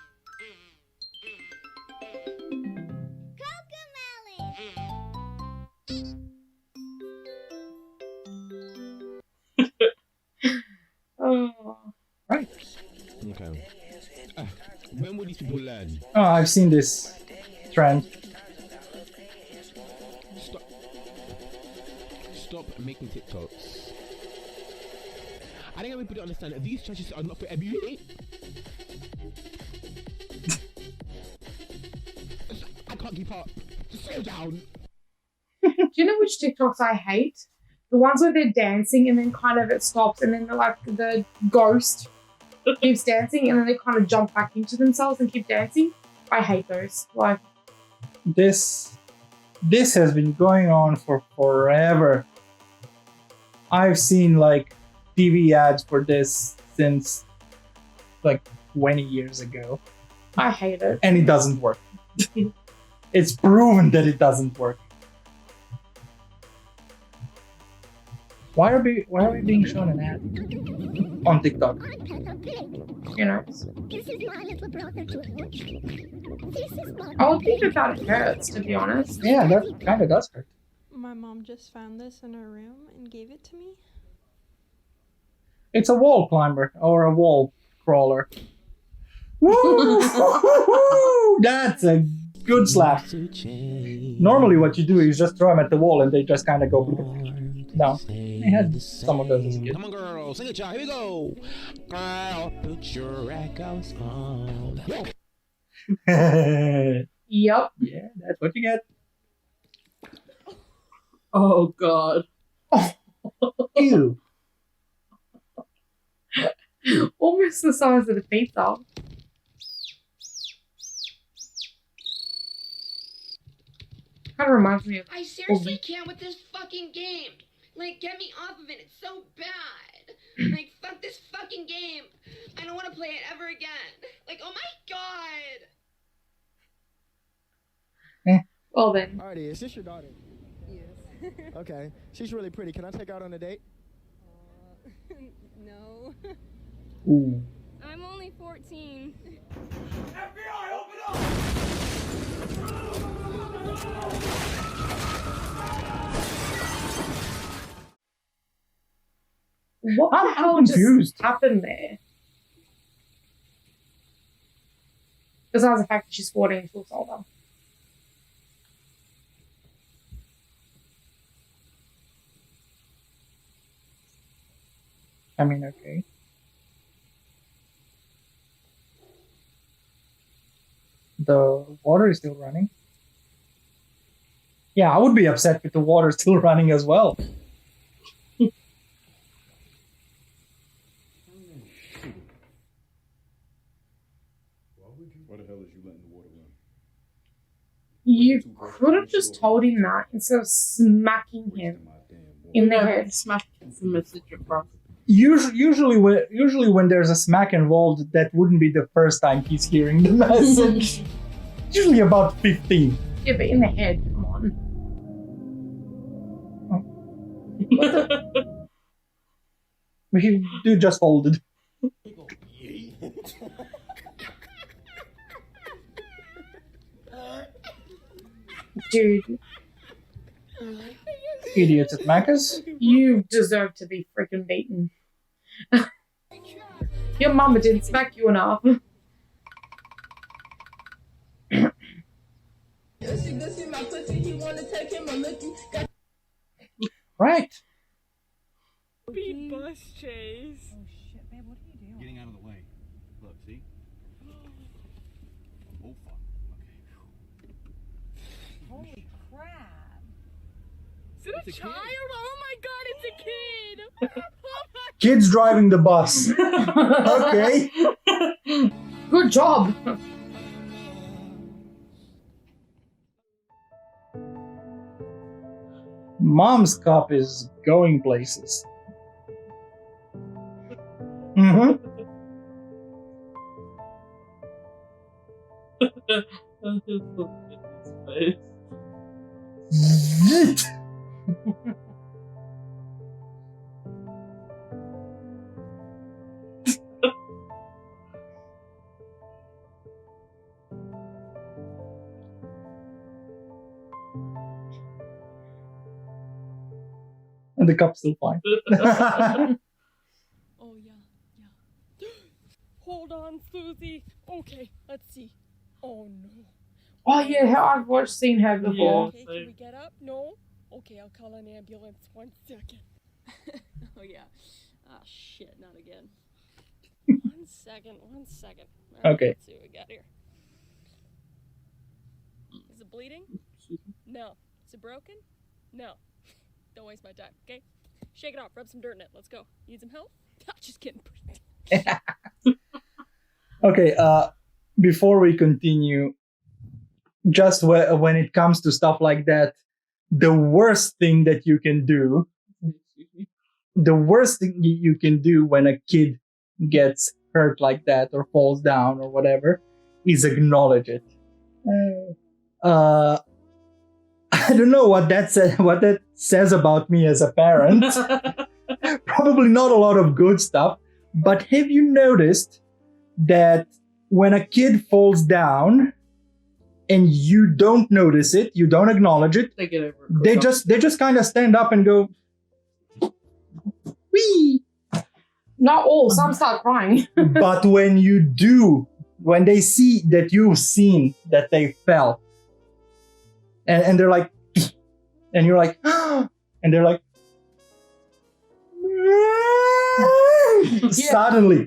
Oh. Right. Okay. When will these people learn? Oh, I've seen this trend. Stop making TikToks. I think everybody understand that these challenges are not for everybody. I can't keep up. Just slow down. Do you know which TikToks I hate? The ones where they're dancing and then kind of it stops and then the ghost keeps dancing and then they kind of jump back into themselves and keep dancing. I hate those. This has been going on for forever. I've seen TV ads for this since 20 years ago. I hate it. And it doesn't work. It's proven that it doesn't work. Why are we being shown an ad on TikTok? This is my little brother George. This is my. I would think that hurts, to be honest. Yeah, that kind of does hurt. My mom just found this in her room and gave it to me. It's a wall climber or a wall crawler. Woo! That's a Good slap. Normally what you do is just throw them at the wall and they just kind of go down. I had some of those as a kid. Come on, girls, sing it, y'all. Here we go. Girl, put your echoes on. Yep. Yeah, that's what you get. Oh God. Ew. Almost the size of the pizza. Kind of reminds me of. I seriously can't with this fucking game. Like, get me off of it. It's so bad. Like, fuck this fucking game. I don't want to play it ever again. Like, oh my god. Well then. Alrighty, is this your daughter? Yes. Okay. She's really pretty. Can I take her out on a date? No. Ooh. I'm only 14. FBI, open up! What the hell just happened there? Besides the fact that she's 14, she looks older. I mean, okay. The water is still running. Yeah, I would be upset with the water still running as well. Why the hell is you letting the water run? You could have just told him that instead of smacking him in the head. Smack the message across. Usually when there's a smack involved, that wouldn't be the first time he's hearing the message. Usually about 15. Yeah, but in the head, come on. We do just hold it. Dude. Idiots at Macca's. You deserve to be freaking beaten. Your mama didn't smack you enough. Right. Speed bus chase. Oh shit, babe, what are you doing? Getting out of the way. Look, see? Oh fuck. Okay. Holy crap. Is it a child? Oh my god, it's a kid! Oh my Kids driving the bus. Okay. Good job. Mom's cup is going places. Mm-hmm. Yeet. And the cup's still fine. Oh yeah. Hold on, Susie. Okay, let's see. Oh no. Oh yeah, I've seen her before. Okay, can we get up? No? Okay, I'll call an ambulance. 1 second. Oh yeah. Ah shit, not again. 1 second. All right, Okay. Let's see what we got here. Is it bleeding? No. Is it broken? No. Don't waste my time, okay? Shake it off, rub some dirt in it. Let's go. Need some help? Just kidding. Okay, before we continue, just when it comes to stuff like that, the worst thing that you can do when a kid gets hurt like that or falls down or whatever is acknowledge it. I don't know what that says about me as a parent. Probably not a lot of good stuff, but have you noticed that when a kid falls down and you don't notice it, you don't acknowledge it, They get over it. they just kind of stand up and go, wee. Not all, some start crying. But when they see that you've seen that they fell, and they're like, and you're like, and they're like, suddenly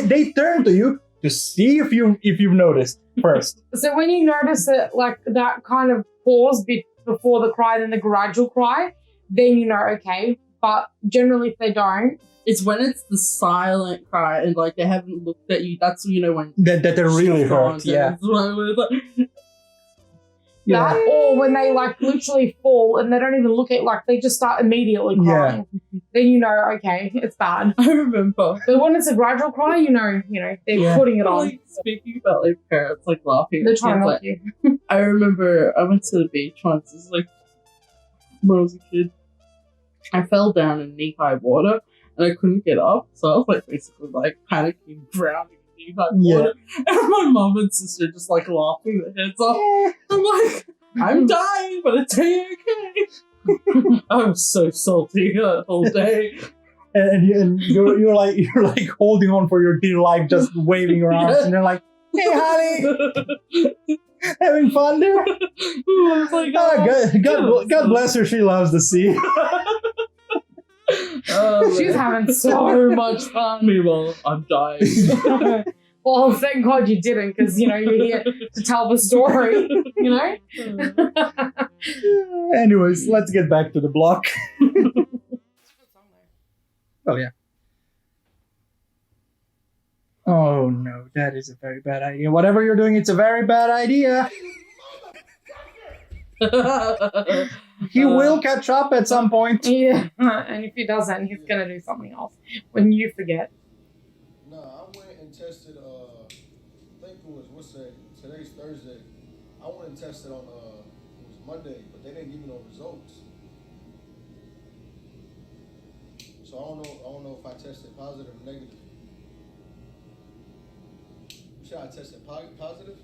they turn to you to see if you've noticed first. So when you notice it, like that kind of pause before the cry, then the gradual cry, then you know, okay. But generally, if they don't, it's when it's the silent cry and like they haven't looked at you. That's when that they're really hurt. Yeah. That, or when they like literally fall and they don't even look at, like they just start immediately crying. Then you know, okay, it's bad. I remember. But when it's a gradual cry, you know, they're putting it on. Like, speaking about like parents like laughing, They're trying to knock you. I remember I went to the beach once. This is like when I was a kid. I fell down in knee-high water and I couldn't get up, so I was like basically like panicking, drowning. Water. And my mom and sister just like laughing their heads off. I'm like, I'm dying, but it's okay. I was so salty that whole day. And you're like holding on for your dear life, just waving your arms, and you're like, hey honey, having fun there? I was like, God bless her, she loves the sea. She's having so much fun. Meanwhile, I'm dying. Well, thank God you didn't, because you're here to tell the story. Anyways, let's get back to the block. Oh yeah. Oh no, that is a very bad idea. Whatever you're doing, it's a very bad idea. He will catch up at some point. Yeah, and if he doesn't, he's gonna do something else when you forget. No, I went and tested. I think it was today's Thursday. I went and tested on it was Monday, but they didn't give me no results. So I don't know if I tested positive or negative. Should I tested positive?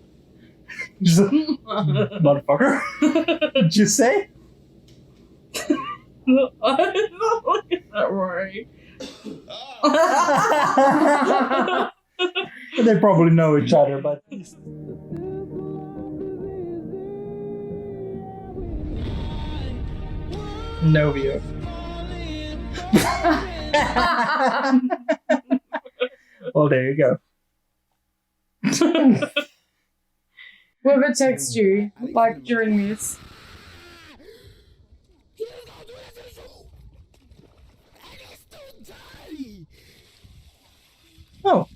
Motherfucker. Did you say? I'm not looking at that right. They probably know each other, but no view. Well, there you go. Whoever texts you, like during this. Oh.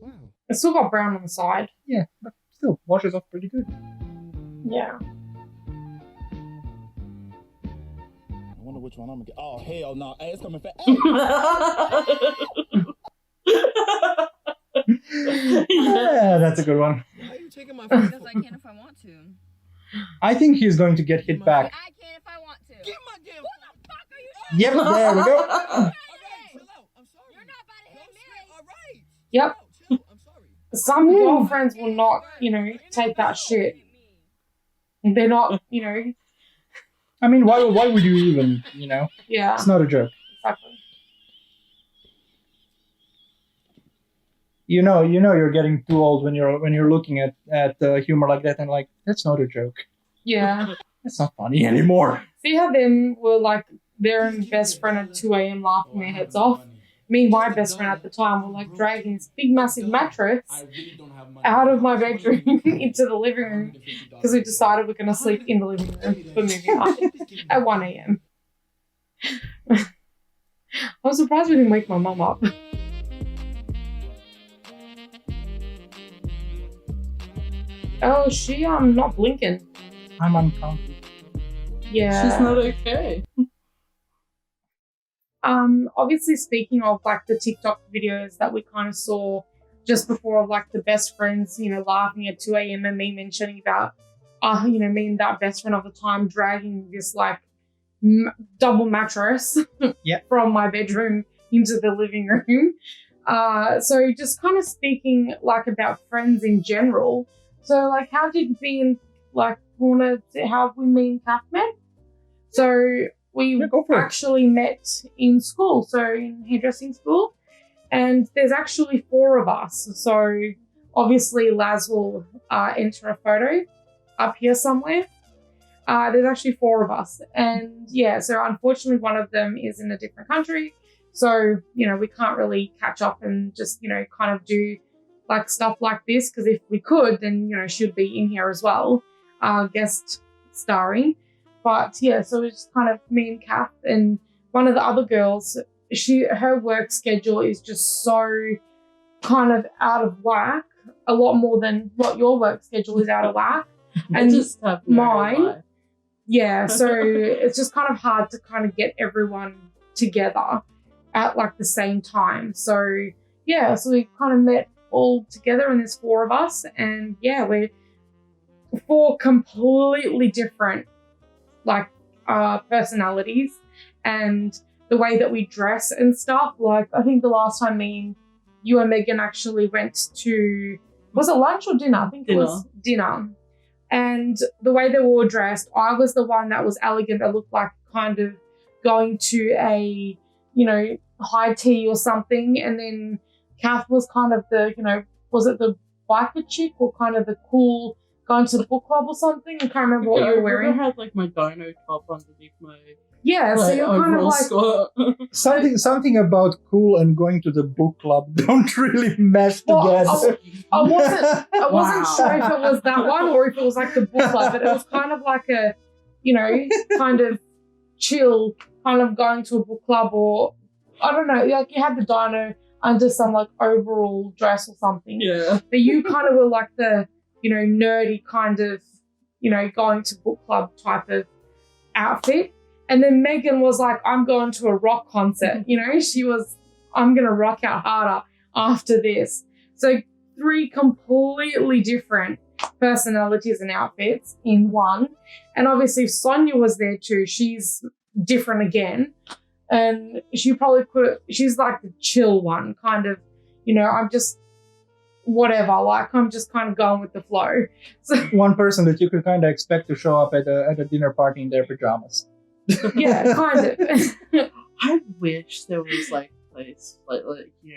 Wow. It's still got brown on the side. Yeah, but still washes off pretty good. Yeah. I wonder which one I'm gonna get. Oh hell no! Hey, it's coming fast. Yeah, that's a good one. Why are you taking my phone? Because I can if I want to. I think he's going to get hit back. I can if I want to. Get my damn. Who the fuck are you? Yep, there we go. You're not about to hit me. All right. Yep. I'm sorry. Some girlfriends will not, take that shit. They're not, I mean, why would you even, Yeah. It's not a joke. Exactly. You know you're getting too old when you're looking at humor like that and like, that's not a joke. Yeah. It's not funny anymore. See how them were like their best friend at 2 a.m. laughing their heads off? Me and my best friend at the time were like dragging this big massive mattress out of my bedroom into the living room because we decided we're going to sleep in the living room for movie night at 1 a.m. I was surprised we didn't wake my mum up. Oh, she not blinking. I'm uncomfortable. Yeah. She's not okay. Obviously speaking of like the TikTok videos that we kind of saw just before of like the best friends, laughing at 2 a.m. and me mentioning about, me and that best friend of the time dragging this like double mattress from my bedroom into the living room. So just kind of speaking like about friends in general. So like how did we and like how we me and Kath met? So we actually met in school, so in hairdressing school, and there's actually 4 of us. So obviously Laz will enter a photo up here somewhere. There's actually 4 of us. And yeah, so unfortunately one of them is in a different country. So, we can't really catch up and just, kind of do like stuff like this, because if we could, then, she'd be in here as well, guest starring. But yeah, so it's just kind of me and Kath, and one of the other girls, her work schedule is just so kind of out of whack, a lot more than what your work schedule is out of whack. And just have no mine, life. yeah, so it's just kind of hard to kind of get everyone together at like the same time. So yeah, so we kind of met all together, and there's 4 of us, and yeah, we're 4 completely different like personalities, and the way that we dress and stuff. Like I think the last time you and Megan actually went to, was it lunch or dinner? I think it was dinner. And the way they were all dressed, I was the one that was elegant, that looked like kind of going to a, high tea or something. And then Kath was kind of the, was it the biker chick, or kind of the cool, going to the book club or something? I can't remember what you were wearing. I had like my dino top underneath my so you're kind of like something about cool and going to the book club don't really mesh together. I wasn't sure if it was that one or if it was like the book club, but it was kind of like a, kind of chill, kind of going to a book club, or I don't know, like you had the dino under some like overall dress or something. Yeah. But you kind of were like the, nerdy kind of, going to book club type of outfit. And then Megan was like, I'm going to a rock concert. She was, I'm going to rock out harder after this. So 3 completely different personalities and outfits in one. And obviously Sonia was there too. She's different again. And she probably she's like the chill one, kind of, I'm just whatever, like I'm just kind of going with the flow. So one person that you could kind of expect to show up at a dinner party in their pajamas. Yeah, kind of. I wish there was like a place like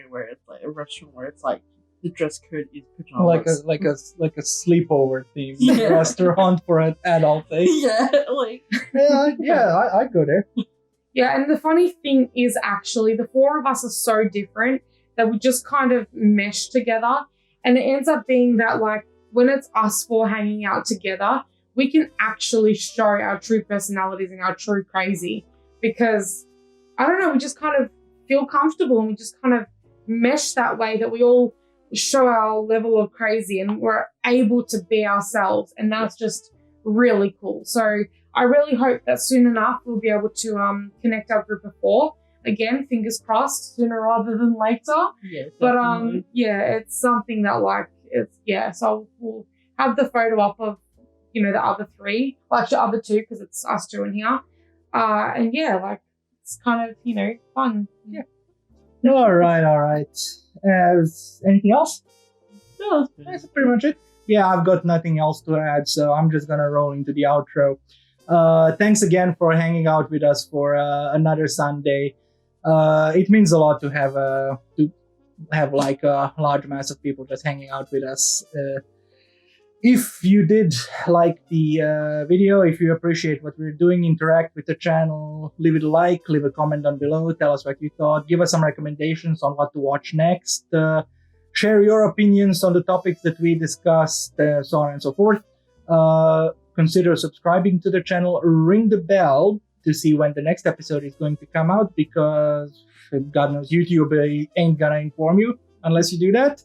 where it's like a restaurant where it's like the dress code is pajamas. Like a sleepover themed restaurant for an adult day. Yeah, like I'd go there. Yeah, and the funny thing is actually the 4 of us are so different that we just kind of mesh together, and it ends up being that like when it's us 4 hanging out together, we can actually show our true personalities and our true crazy, because, I don't know, we just kind of feel comfortable and we just kind of mesh that way that we all show our level of crazy and we're able to be ourselves. And that's just really cool. So I really hope that soon enough we'll be able to connect our group of 4. Again, fingers crossed, sooner rather than later. Yeah, but it's something that like, so we'll have the photo up of, the other 3, well, actually other 2, because it's us 2 in here. And yeah, like it's kind of, fun. Yeah. All right. Anything else? No, that's pretty much it. Yeah, I've got nothing else to add, so I'm just gonna roll into the outro. Thanks again for hanging out with us for another Sunday. It means a lot to have like a large mass of people just hanging out with us. If you did like the video, if you appreciate what we're doing, interact with the channel, leave it a like, leave a comment down below, tell us what you thought, give us some recommendations on what to watch next, share your opinions on the topics that we discussed, so on and so forth. Consider subscribing to the channel, ring the bell to see when the next episode is going to come out, because God knows YouTube ain't gonna inform you unless you do that.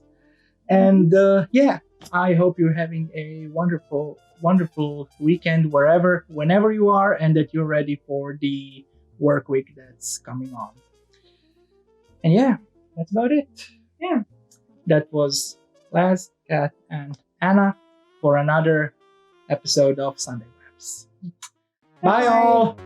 And I hope you're having a wonderful, wonderful weekend whenever you are, and that you're ready for the work week that's coming on. And yeah, that's about it. Yeah. That was Laz, Kath, and Anna for another episode of Sunday WHAPS. Bye all!